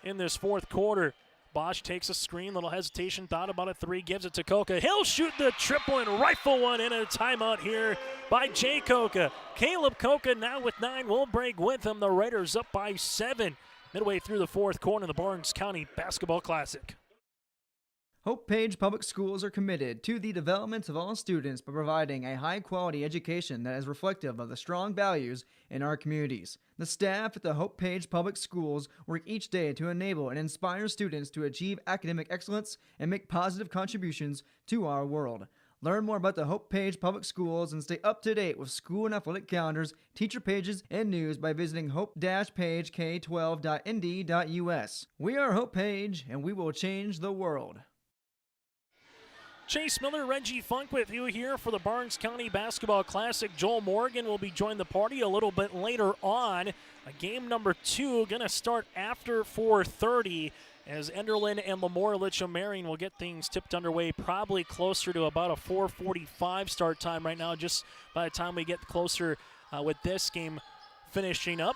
in this 4th quarter. Bosch takes a screen, little hesitation, thought about a 3, gives it to Coca. He'll shoot the triple and rifle one in a timeout here by Jay Coca. Caleb Coca now with 9, will break with him. The Raiders up by 7. Midway through the 4th quarter of the Barnes County Basketball Classic. Hope Page Public Schools are committed to the development of all students by providing a high-quality education that is reflective of the strong values in our communities. The staff at the Hope Page Public Schools work each day to enable and inspire students to achieve academic excellence and make positive contributions to our world. Learn more about the Hope Page Public Schools and stay up to date with school and athletic calendars, teacher pages, and news by visiting hope-pagek12.nd.us. We are Hope Page, and we will change the world. Chase Miller, Reggie Funk with you here for the Barnes County Basketball Classic. Joel Morgan will be joining the party a little bit later on. Game number 2 going to start after 4:30 as Enderlin and Lemoore Litchfield Marion will get things tipped underway probably closer to about a 4:45 start time right now, just by the time we get closer with this game finishing up,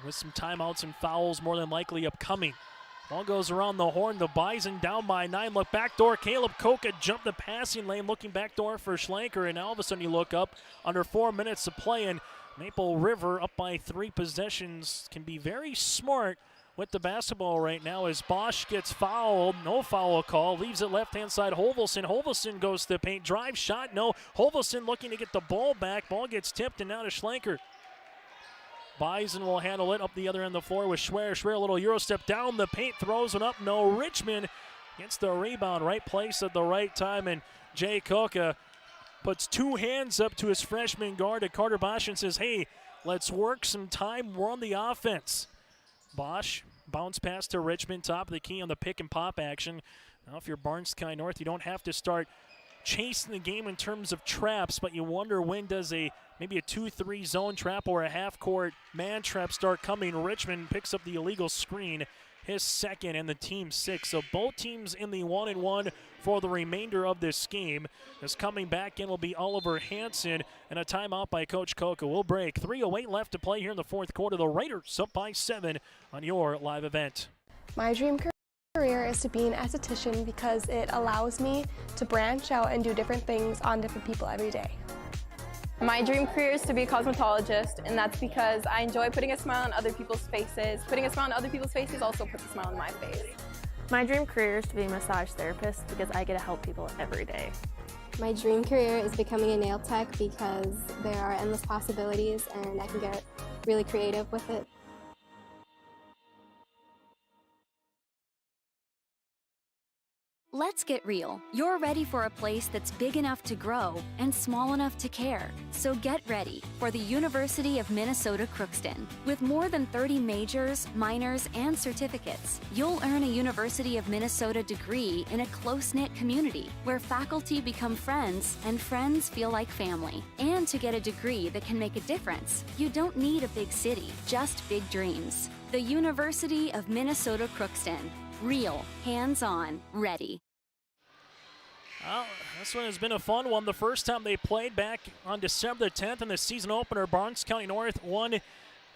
with some timeouts and fouls more than likely upcoming. Ball goes around the horn. The Bison down by 9. Look backdoor. Caleb Coca jumped the passing lane, looking backdoor for Schlenker, and all of a sudden you look up under 4 minutes to play, and Maple River up by 3 possessions can be very smart with the basketball right now as Bosch gets fouled. No foul call. Leaves it left-hand side. Holvelson. Holvelson goes to the paint. Drive shot. No. Holvelson looking to get the ball back. Ball gets tipped and now to Schlenker. Bison will handle it up the other end of the floor with Schwer. Schwer a little Euro step down the paint. Throws it up. No. Richmond gets the rebound. Right place at the right time. And Jay Koka puts two hands up to his freshman guard at Carter Bosch and says, hey, let's work some time. We're on the offense. Bosch bounce pass to Richmond, top of the key on the pick and pop action. Now if you're Barnes County North, you don't have to start chasing the game in terms of traps, but you wonder when does maybe a 2-3 zone trap or a half-court man trap start coming. Richmond picks up the illegal screen, his second and the team's sixth. So both teams in the 1-1 for the remainder of this game. As coming back in will be Oliver Hansen, and a timeout by Coach Koka. We'll break. 3:08 left to play here in the fourth quarter. The Raiders up by 7 on your live event. My dream career is to be an esthetician because it allows me to branch out and do different things on different people every day. My dream career is to be a cosmetologist, and that's because I enjoy putting a smile on other people's faces. Putting a smile on other people's faces also puts a smile on my face. My dream career is to be a massage therapist because I get to help people every day. My dream career is becoming a nail tech because there are endless possibilities and I can get really creative with it. Let's get real. You're ready for a place that's big enough to grow and small enough to care. So get ready for the University of Minnesota Crookston. With more than 30 majors, minors, and certificates, you'll earn a University of Minnesota degree in a close-knit community where faculty become friends and friends feel like family. And to get a degree that can make a difference, you don't need a big city, just big dreams. The University of Minnesota Crookston. Real, hands-on, ready. Well, this one has been a fun one. The first time they played back on December the 10th in the season opener, Barnes County North won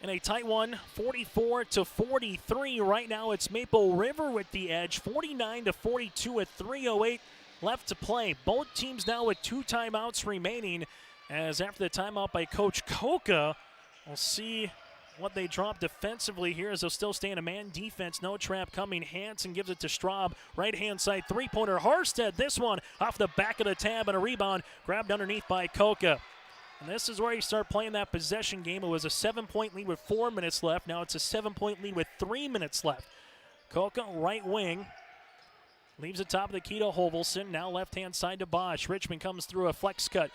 in a tight one, 44-43. Right now it's Maple River with the edge, 49-42 with 3:08 left to play. Both teams now with 2 timeouts remaining, as after the timeout by Coach Koka, we'll see what they drop defensively here as they'll still stay in a man defense. No trap coming. Hansen gives it to Straub. Right-hand side three-pointer. Harstead, this one off the back of the tab and a rebound grabbed underneath by Koka. And this is where you start playing that possession game. It was a 7-point lead with 4 minutes left. Now it's a 7-point lead with 3 minutes left. Koka, right wing. Leaves the top of the key to Holvelson. Now left-hand side to Bosch. Richmond comes through a flex cut.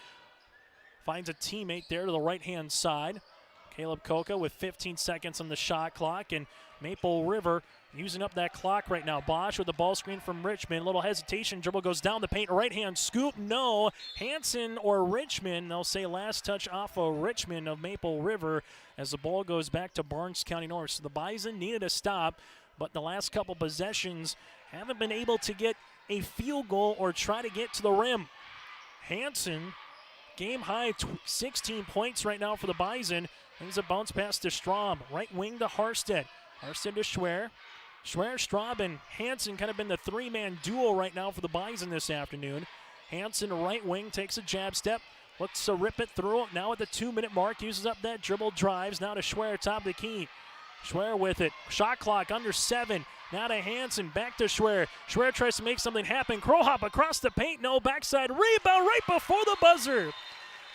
Finds a teammate there to the right-hand side. Caleb Koka with 15 seconds on the shot clock, and Maple River using up that clock right now. Bosch with the ball screen from Richmond. Little hesitation. Dribble goes down the paint. Right-hand scoop. No. Hansen or Richmond. They'll say last touch off of Richmond of Maple River as the ball goes back to Barnes County North. So the Bison needed a stop, but the last couple possessions haven't been able to get a field goal or try to get to the rim. Hansen, game high 16 points right now for the Bison. Brings a bounce pass to Straub. Right wing to Harstead. Harstead to Schwer. Schwer, Straub, and Hansen kind of been the 3-man duo right now for the Bison this afternoon. Hansen, right wing, takes a jab step. Looks to rip it through. Now at the 2-minute mark, uses up that dribble, drives. Now to Schwer, top of the key. Schwer with it. Shot clock under 7. Now to Hansen, back to Schwer. Schwer tries to make something happen. Crow hop across the paint. No, backside rebound right before the buzzer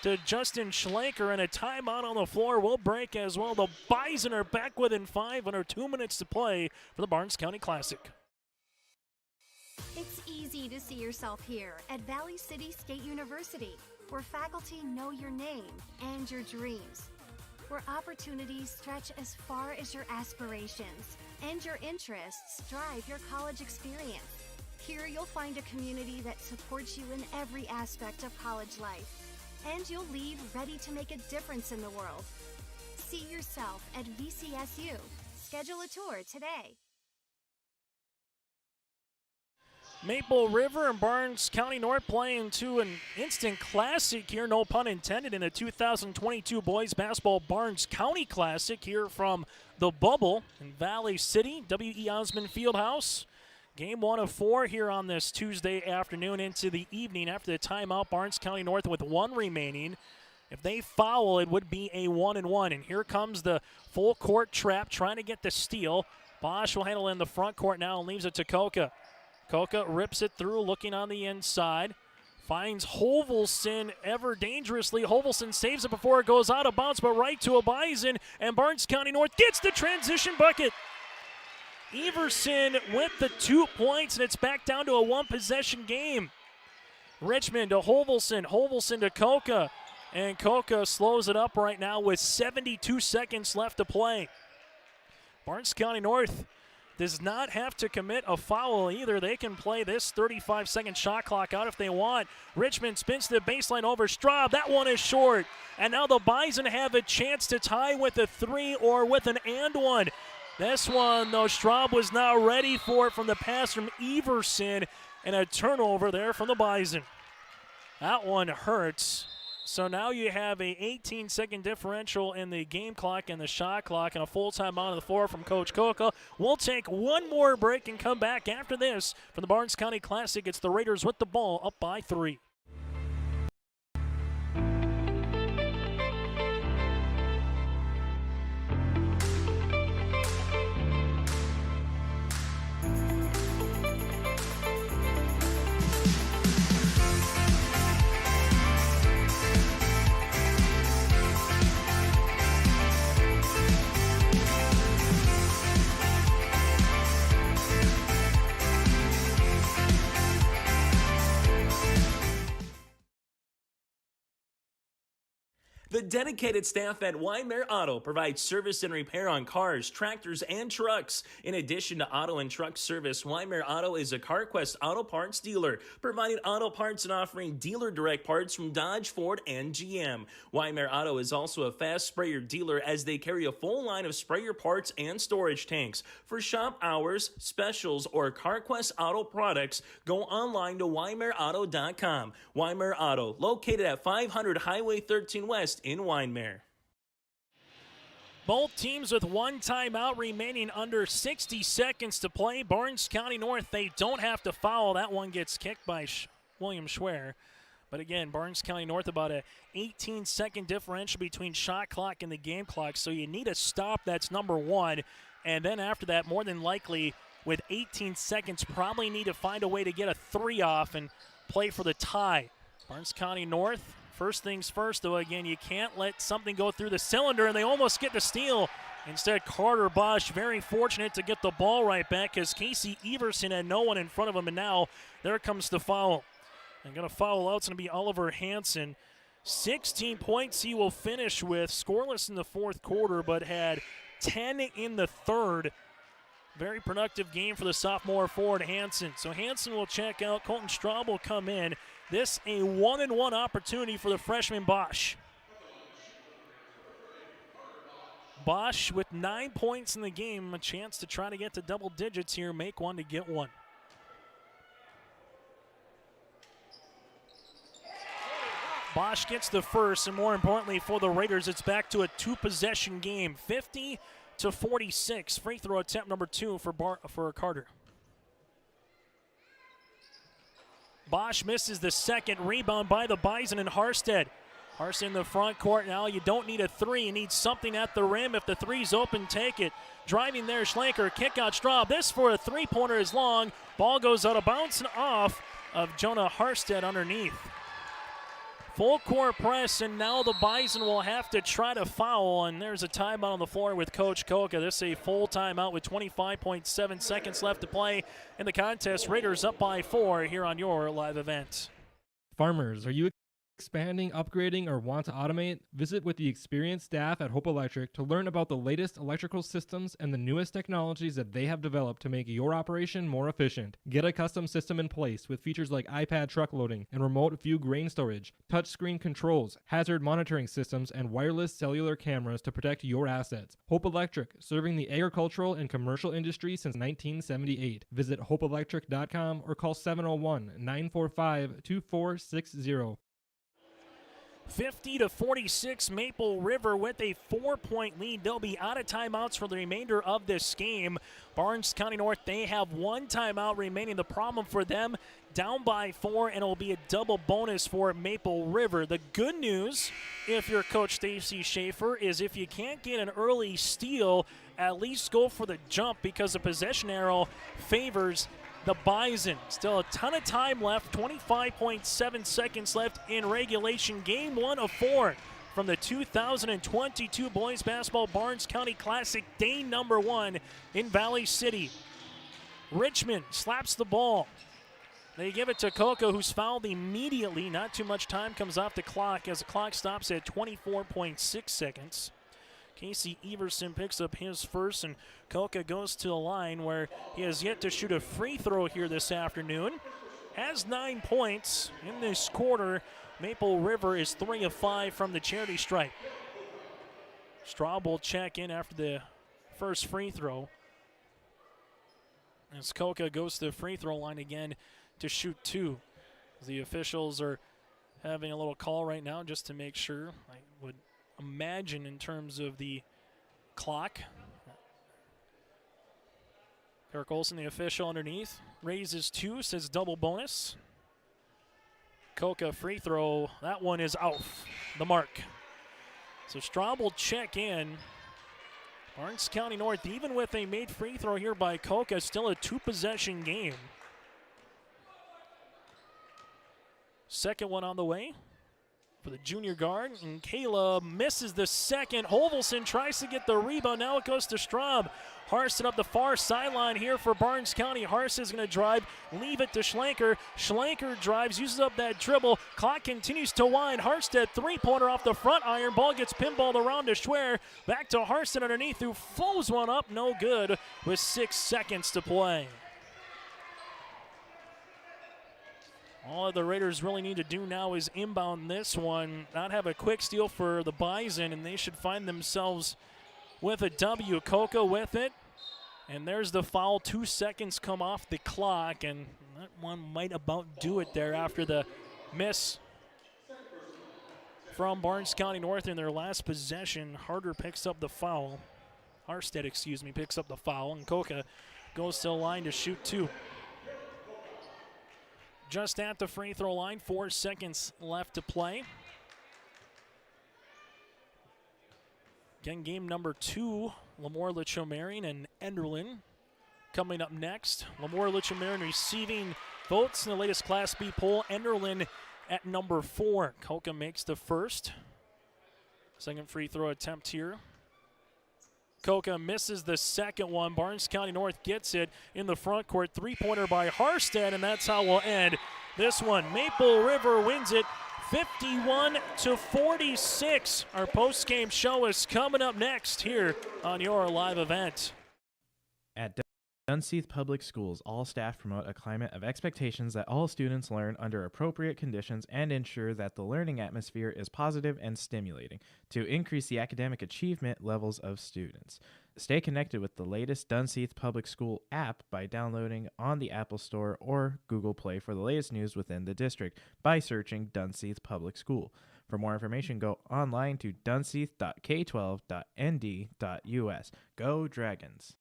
to Justin Schlenker, and a timeout on the floor will break as well. The Bison are back within 5 under 2 minutes to play for the Barnes County Classic. It's easy to see yourself here at Valley City State University, where faculty know your name and your dreams, where opportunities stretch as far as your aspirations and your interests drive your college experience. Here you'll find a community that supports you in every aspect of college life. And you'll leave ready to make a difference in the world. See yourself at VCSU. Schedule a tour today. Maple River and Barnes County North playing to an instant classic here, no pun intended, in the 2022 Boys Basketball Barnes County Classic here from the Bubble in Valley City, W.E. Osmond Fieldhouse. Game 1 of 4 here on this Tuesday afternoon into the evening after the timeout. Barnes County North with 1 remaining. If they foul, it would be a 1-and-1. And here comes the full court trap trying to get the steal. Bosch will handle it in the front court now and leaves it to Koka. Koka rips it through, looking on the inside. Finds Hovelson ever dangerously. Hovelson saves it before it goes out of bounds, but right to a Bison, and Barnes County North gets the transition bucket. Everson with the 2 points, and it's back down to a one-possession game. Richmond to Hovelson, Hovelson to Koka, and Koka slows it up right now with 72 seconds left to play. Barnes County North does not have to commit a foul either. They can play this 35-second shot clock out if they want. Richmond spins to the baseline over Straub. That one is short. And now the Bison have a chance to tie with a 3 or with an and one. This one, though, Straub was not ready for it from the pass from Everson, and a turnover there from the Bison. That one hurts. So now you have a 18-second differential in the game clock and the shot clock, and a full timeout on the floor from Coach Koka. We'll take one more break and come back after this for the Barnes County Classic. It's the Raiders with the ball, up by 3. The dedicated staff at Weimar Auto provides service and repair on cars, tractors, and trucks. In addition to auto and truck service, Weimar Auto is a CarQuest auto parts dealer, providing auto parts and offering dealer direct parts from Dodge, Ford, and GM. Weimar Auto is also a fast sprayer dealer as they carry a full line of sprayer parts and storage tanks. For shop hours, specials, or CarQuest auto products, go online to WeimarAuto.com. Weimar Auto, located at 500 Highway 13 West in Weimar. Both teams with one timeout remaining, under 60 seconds to play. Barnes County North, they don't have to foul. That one gets kicked by William Schwer. But again, Barnes County North, about a 18-second differential between shot clock and the game clock. So you need a stop, that's number one. And then after that, more than likely, with 18 seconds, probably need to find a way to get a 3 off and play for the tie. Barnes County North, first things first, though, again, you can't let something go through the cylinder, and they almost get the steal. Instead, Carter Bosch very fortunate to get the ball right back as Casey Everson had no one in front of him, and now there comes the foul. And going to foul out, it's going to be Oliver Hansen. 16 points he will finish with, scoreless in the fourth quarter, but had 10 in the third. Very productive game for the sophomore forward, Hansen. So Hansen will check out. Colton Straub will come in. This a 1-and-1 opportunity for the freshman Bosch. Bosch with 9 points in the game. A chance to try to get to double digits here. Make one to get one. Bosch gets the first, and more importantly for the Raiders, it's back to a two-possession game. 50-46. Free throw attempt number 2 for Carter. Bosch misses the second. Rebound by the Bison and Harstead. Harstead in the front court now. You don't need a 3. You need something at the rim. If the 3's open, take it. Driving there, Schlenker. Kick out Straub. This for a 3-pointer is long. Ball goes out of bounds and off of Jonah Harstead underneath. Full court press, and now the Bison will have to try to foul, and there's a timeout on the floor with Coach Koka. This is a full timeout with 25.7 seconds left to play in the contest. Raiders up by 4 here on your live event. Farmers, are you expanding, upgrading, or want to automate? Visit with the experienced staff at Hope Electric to learn about the latest electrical systems and the newest technologies that they have developed to make your operation more efficient. Get a custom system in place with features like iPad truck loading and remote view grain storage, touchscreen controls, hazard monitoring systems, and wireless cellular cameras to protect your assets. Hope Electric, serving the agricultural and commercial industry since 1978. Visit hopeelectric.com or call 701-945-2460. 50-46, Maple River with a 4-point lead. They'll be out of timeouts for the remainder of this game. Barnes County North, they have one timeout remaining. The problem for them, down by 4, and it'll be a double bonus for Maple River. The good news, if you're Coach Stacy Schaefer, is if you can't get an early steal, at least go for the jump because the possession arrow favors the Bison. Still a ton of time left, 25.7 seconds left in regulation. Game 1 of 4 from the 2022 Boys Basketball Barnes County Classic, day number 1 in Valley City. Richmond slaps the ball. They give it to Coca, who's fouled immediately. Not too much time comes off the clock as the clock stops at 24.6 seconds. Casey Everson picks up his first, and Coca goes to the line where he has yet to shoot a free throw here this afternoon. Has 9 points in this quarter. Maple River is 3 of 5 from the charity stripe. Straub will check in after the first free throw, as Coca goes to the free throw line again to shoot 2. The officials are having a little call right now just to make sure. I would imagine in terms of the clock. Eric Olson, the official underneath, raises 2, says double bonus. Coca free throw, that one is off the mark. So Straub will check in. Barnes County North, even with a made free throw here by Coca, still a 2-possession game. Second one on the way for the junior guard, and Kayla misses the second. Hovelson tries to get the rebound. Now it goes to Straub. Harston up the far sideline here for Barnes County. Harston is going to drive, leave it to Schlenker. Schlenker drives, uses up that dribble. Clock continues to wind. Harstead, three-pointer off the front iron. Ball gets pinballed around to Schwer. Back to Harston underneath, who follows one up. No good with 6 seconds to play. All the Raiders really need to do now is inbound this one, not have a quick steal for the Bison, and they should find themselves with a W. Coca with it, and there's the foul. 2 seconds come off the clock, and that one might about do it there after the miss from Barnes County North in their last possession. Harder picks up the foul. Harstead, picks up the foul, and Coca goes to the line to shoot 2. Just at the free throw line, 4 seconds left to play. Again, game number 2, Lemoore Litchfield-Marion and Enderlin coming up next. Lemoore Litchfield-Marion receiving votes in the latest Class B poll. Enderlin at number 4. Coca makes the first. Second free throw attempt here. Coca misses the second one. Barnes County North gets it in the front court. Three-pointer by Harstead, and that's how we'll end this one. Maple River wins it 51-46. Our post-game show is coming up next here on your live event. At Dunseith Public Schools, all staff promote a climate of expectations that all students learn under appropriate conditions and ensure that the learning atmosphere is positive and stimulating to increase the academic achievement levels of students. Stay connected with the latest Dunseith Public School app by downloading on the Apple Store or Google Play for the latest news within the district by searching Dunseith Public School. For more information, go online to dunseith.k12.nd.us. Go Dragons!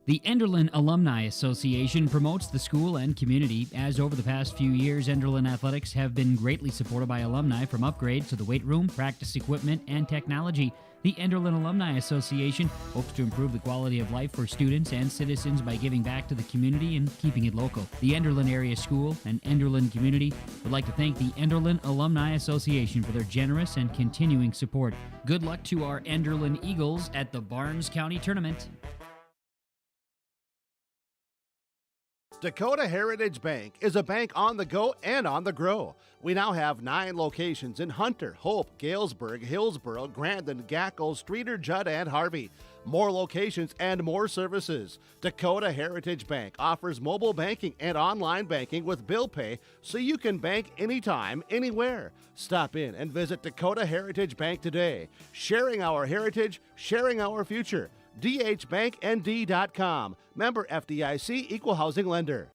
The Enderlin Alumni Association promotes the school and community, as over the past few years, Enderlin athletics have been greatly supported by alumni from upgrades to the weight room, practice equipment, and technology. The Enderlin Alumni Association hopes to improve the quality of life for students and citizens by giving back to the community and keeping it local. The Enderlin Area School and Enderlin community would like to thank the Enderlin Alumni Association for their generous and continuing support. Good luck to our Enderlin Eagles at the Barnes County Tournament. Dakota Heritage Bank is a bank on the go and on the grow. We now have 9 locations in Hunter, Hope, Galesburg, Hillsboro, Grandin, Gackle, Streeter, Judd, and Harvey. More locations and more services. Dakota Heritage Bank offers mobile banking and online banking with bill pay so you can bank anytime, anywhere. Stop in and visit Dakota Heritage Bank today. Sharing our heritage, sharing our future. dhbanknd.com. Member FDIC, Equal Housing Lender.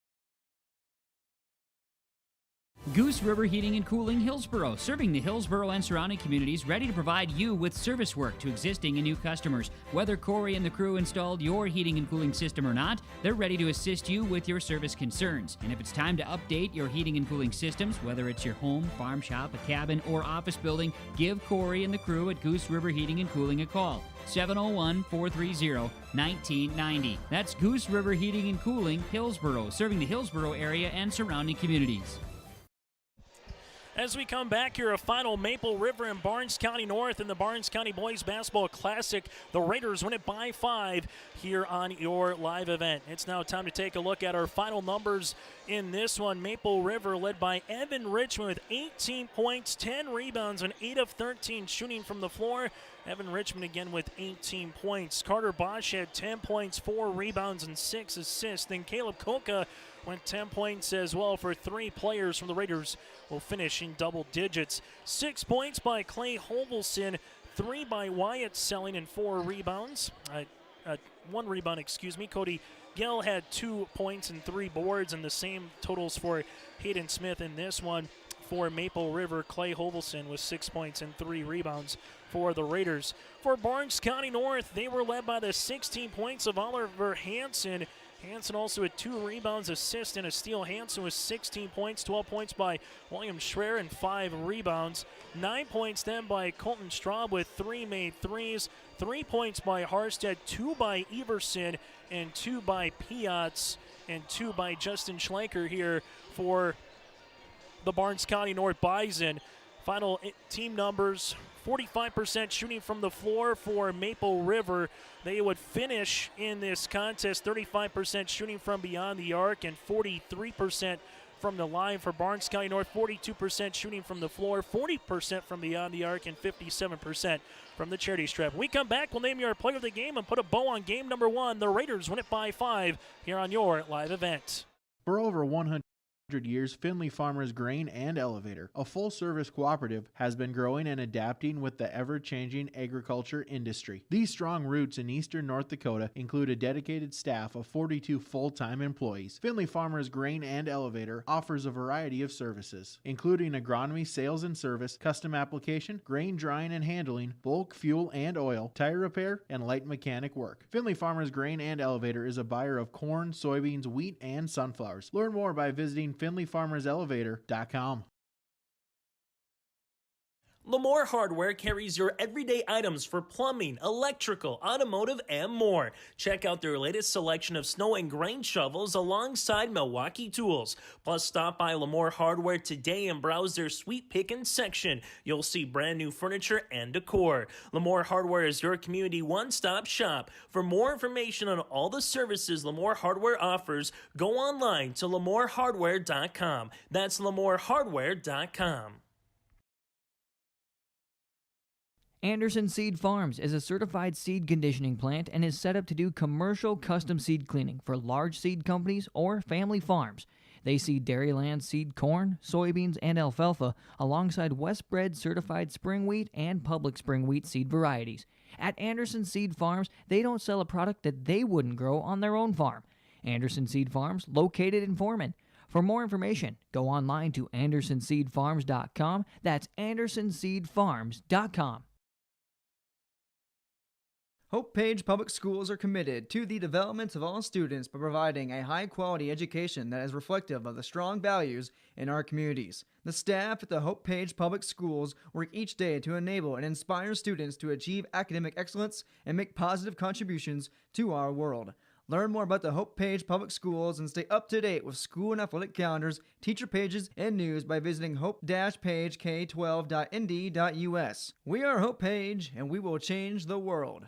Goose River Heating and Cooling Hillsboro, serving the Hillsboro and surrounding communities, ready to provide you with service work to existing and new customers. Whether Corey and the crew installed your heating and cooling system or not, they're ready to assist you with your service concerns. And if it's time to update your heating and cooling systems, whether it's your home, farm shop, a cabin, or office building, give Corey and the crew at Goose River Heating and Cooling a call. 701-430-1990. That's Goose River Heating and Cooling, Hillsboro, serving the Hillsboro area and surrounding communities. As we come back here, a final Maple River and Barnes County North in the Barnes County Boys Basketball Classic. The Raiders win it by 5 here on your live event. It's now time to take a look at our final numbers in this one. Maple River led by Evan Richmond with 18 points, 10 rebounds, and 8 of 13 shooting from the floor. Evan Richmond again with 18 points. Carter Bosch had 10 points, 4 rebounds, and 6 assists. Then Caleb Koka went 10 points as well for 3 players from the Raiders will finish in double digits. 6 points by Clay Hovelson, 3 by Wyatt Selling, and 4 rebounds. 1 rebound, excuse me. Cody Gill had 2 points and 3 boards, and the same totals for Hayden Smith in this one. For Maple River, Clay Hovelson with 6 points and 3 rebounds for the Raiders. For Barnes County North, they were led by the 16 points of Oliver Hansen. Hansen also had 2 rebounds, assist, and a steal. Hansen with 16 points, 12 points by William Schreier, and 5 rebounds. 9 points then by Colton Straub with 3 made threes. 3 points by Harstead, 2 by Everson, and 2 by Piatz, and 2 by Justin Schlenker here for the Barnes County North Bison. Final team numbers: 45% shooting from the floor for Maple River. They would finish in this contest 35% shooting from beyond the arc and 43% from the line for Barnes County North. 42% shooting from the floor, 40% from beyond the arc, and 57% from the charity stripe. When we come back, we'll name your player of the game and put a bow on game number 1. The Raiders win it by 5 here on your live event. For over 100 years, Findlay Farmers Grain and Elevator, a full-service cooperative, has been growing and adapting with the ever-changing agriculture industry. These strong roots in eastern North Dakota include a dedicated staff of 42 full-time employees. Findlay Farmers Grain and Elevator offers a variety of services, including agronomy, sales and service, custom application, grain drying and handling, bulk fuel and oil, tire repair, and light mechanic work. Findlay Farmers Grain and Elevator is a buyer of corn, soybeans, wheat, and sunflowers. Learn more by visiting FindlayFarmersElevator.com. Lamore Hardware carries your everyday items for plumbing, electrical, automotive, and more. Check out their latest selection of snow and grain shovels alongside Milwaukee Tools. Plus, stop by Lamore Hardware today and browse their sweet pickin' section. You'll see brand new furniture and decor. Lamore Hardware is your community one-stop shop. For more information on all the services Lamore Hardware offers, go online to LamoreHardware.com. That's LamoreHardware.com. Anderson Seed Farms is a certified seed conditioning plant and is set up to do commercial custom seed cleaning for large seed companies or family farms. They seed Dairyland seed corn, soybeans, and alfalfa alongside Westbred certified spring wheat and public spring wheat seed varieties. At Anderson Seed Farms, they don't sell a product that they wouldn't grow on their own farm. Anderson Seed Farms, located in Foreman. For more information, go online to AndersonSeedFarms.com. That's AndersonSeedFarms.com. Hope Page Public Schools are committed to the development of all students by providing a high-quality education that is reflective of the strong values in our communities. The staff at the Hope Page Public Schools work each day to enable and inspire students to achieve academic excellence and make positive contributions to our world. Learn more about the Hope Page Public Schools and stay up to date with school and athletic calendars, teacher pages, and news by visiting hope-pagek12.nd.us. We are Hope Page, and we will change the world.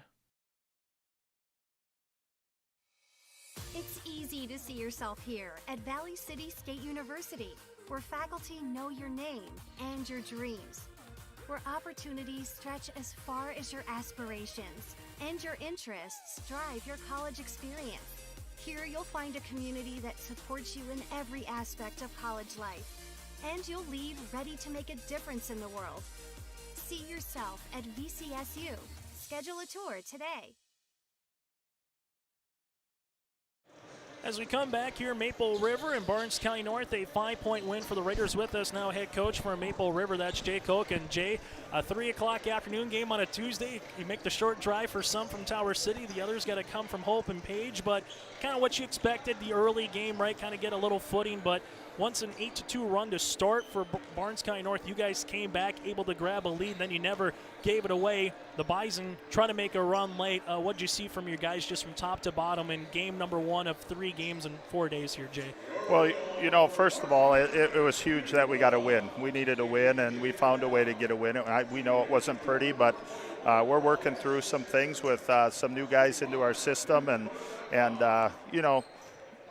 It's easy to see yourself here at Valley City State University, where faculty know your name and your dreams, where opportunities stretch as far as your aspirations and your interests drive your college experience. Here you'll find a community that supports you in every aspect of college life, and you'll leave ready to make a difference in the world. See yourself at VCSU. Schedule a tour today. As we come back here, Maple River and Barnes County North, a 5-point win for the Raiders. With us now, head coach for Maple River, that's Jay Koch. And Jay, a 3 o'clock afternoon game on a Tuesday. You make the short drive for some from Tower City. The others got to come from Hope and Page, but kind of what you expected, the early game, right? Kind of get a little footing, but once an 8-2 run to start for Barnes County North, you guys came back, able to grab a lead, then you never gave it away. The Bison trying to make a run late. What did you see from your guys just from top to bottom in game number 1 of 3 games in 4 days here, Jay? Well, you know, first of all, it was huge that we got a win. We needed a win, and we found a way to get a win. We know it wasn't pretty, but we're working through some things with some new guys into our system, and you know,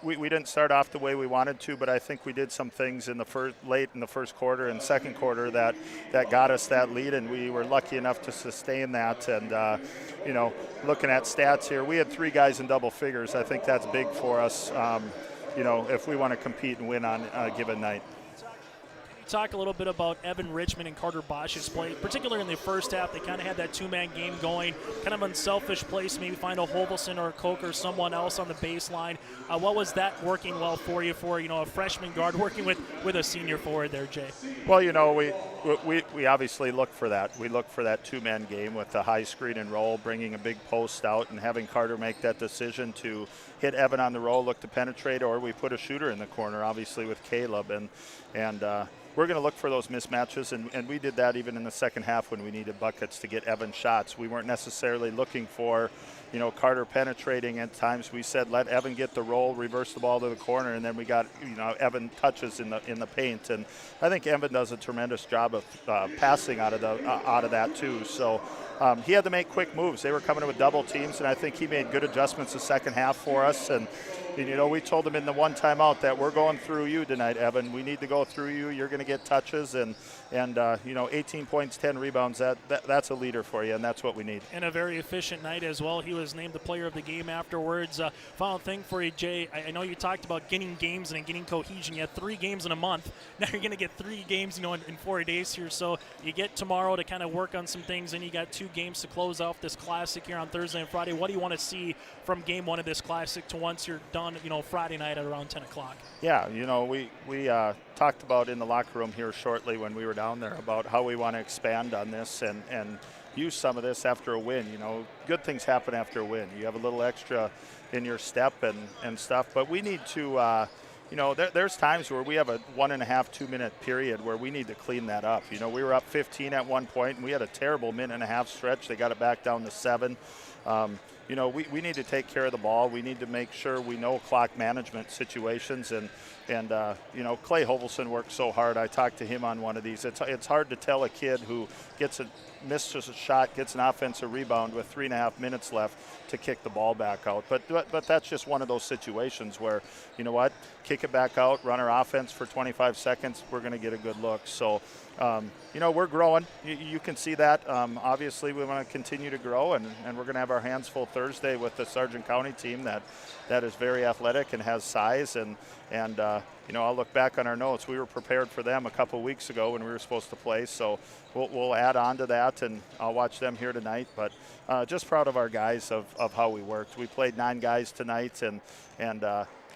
we didn't start off the way we wanted to, but I think we did some things in the late in the first quarter and second quarter that got us that lead, and we were lucky enough to sustain that. And you know, looking at stats here, we had 3 guys in double figures. I think that's big for us. You know, if we want to compete and win on a given night. Talk a little bit about Evan Richmond and Carter Bosch's play, particularly in the first half. They kind of had that 2-man game going, kind of unselfish place, maybe find a Hovelson or a Koch or someone else on the baseline. What was that working well for you, for, you know, a freshman guard working with a senior forward there, Jay? Well, you know, we obviously look for that. We look for that 2-man game with the high screen and roll, bringing a big post out and having Carter make that decision to hit Evan on the roll, look to penetrate, or we put a shooter in the corner, obviously with Caleb. And we're going to look for those mismatches, and we did that even in the second half when we needed buckets to get Evan shots. We weren't necessarily looking for, you know, Carter penetrating. At times we said let Evan get the roll, reverse the ball to the corner, and then we got, you know, Evan touches in the paint. And I think Evan does a tremendous job of passing out of that too. So he had to make quick moves. They were coming with double teams, and I think he made good adjustments the second half for us. And you know, we told him in the one timeout that we're going through you tonight, Evan. We need to go through you. You're going to get touches, and you know, 18 points, 10 rebounds. That's a leader for you, and that's what we need. And a very efficient night as well. He was named the player of the game afterwards. Final thing for you, Jay. I know you talked about getting games and getting cohesion. You had 3 games in a month. Now you're going to get 3 games, you know, in 4 days here. So you get tomorrow to kind of work on some things, and you got 2 games to close off this Classic here on Thursday and Friday. What do you want to see from game 1 of this Classic to once you're done, you know, Friday night at around 10 o'clock? Yeah, you know, we talked about in the locker room here shortly when we were down there about how we want to expand on this and use some of this after a win. You know, good things happen after a win. You have a little extra in your step and stuff, but we need to you know, there's times where we have a 1.5, 2 minute period where we need to clean that up. You know, we were up 15 at one point, and we had a terrible 1.5-minute stretch. They got it back down to 7. You know, we need to take care of the ball. We need to make sure we know clock management situations. And you know, Clay Hovelson worked so hard. I talked to him on one of these. It's hard to tell a kid who misses a shot, gets an offensive rebound with 3.5 minutes left to kick the ball back out. But that's just one of those situations where, you know what, kick it back out, run our offense for 25 seconds, we're going to get a good look. So, you know, we're growing. You can see that. Obviously, we want to continue to grow, and we're going to have our hands full Thursday with the Sargent County team that is very athletic and has size. And you know, I'll look back on our notes. We were prepared for them a couple weeks ago when we were supposed to play, so we'll add on to that, and I'll watch them here tonight. But just proud of our guys of how we worked. We played 9 guys tonight, and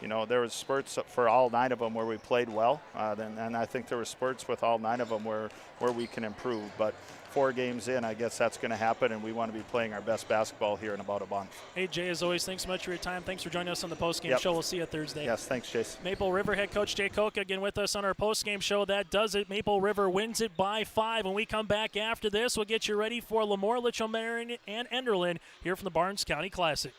you know, there was spurts for all 9 of them where we played well, and I think there were spurts with all 9 of them where we can improve. But 4 games in, I guess that's going to happen, and we want to be playing our best basketball here in about a month. Hey, Jay, as always, thanks so much for your time. Thanks for joining us on the postgame show. We'll see you Thursday. Yes, thanks, Chase. Maple River head coach Jay Koch again with us on our postgame show. That does it. Maple River wins it by 5. When we come back after this, we'll get you ready for Lemoore, Litchfield, Marion, and Enderlin here from the Barnes County Classic.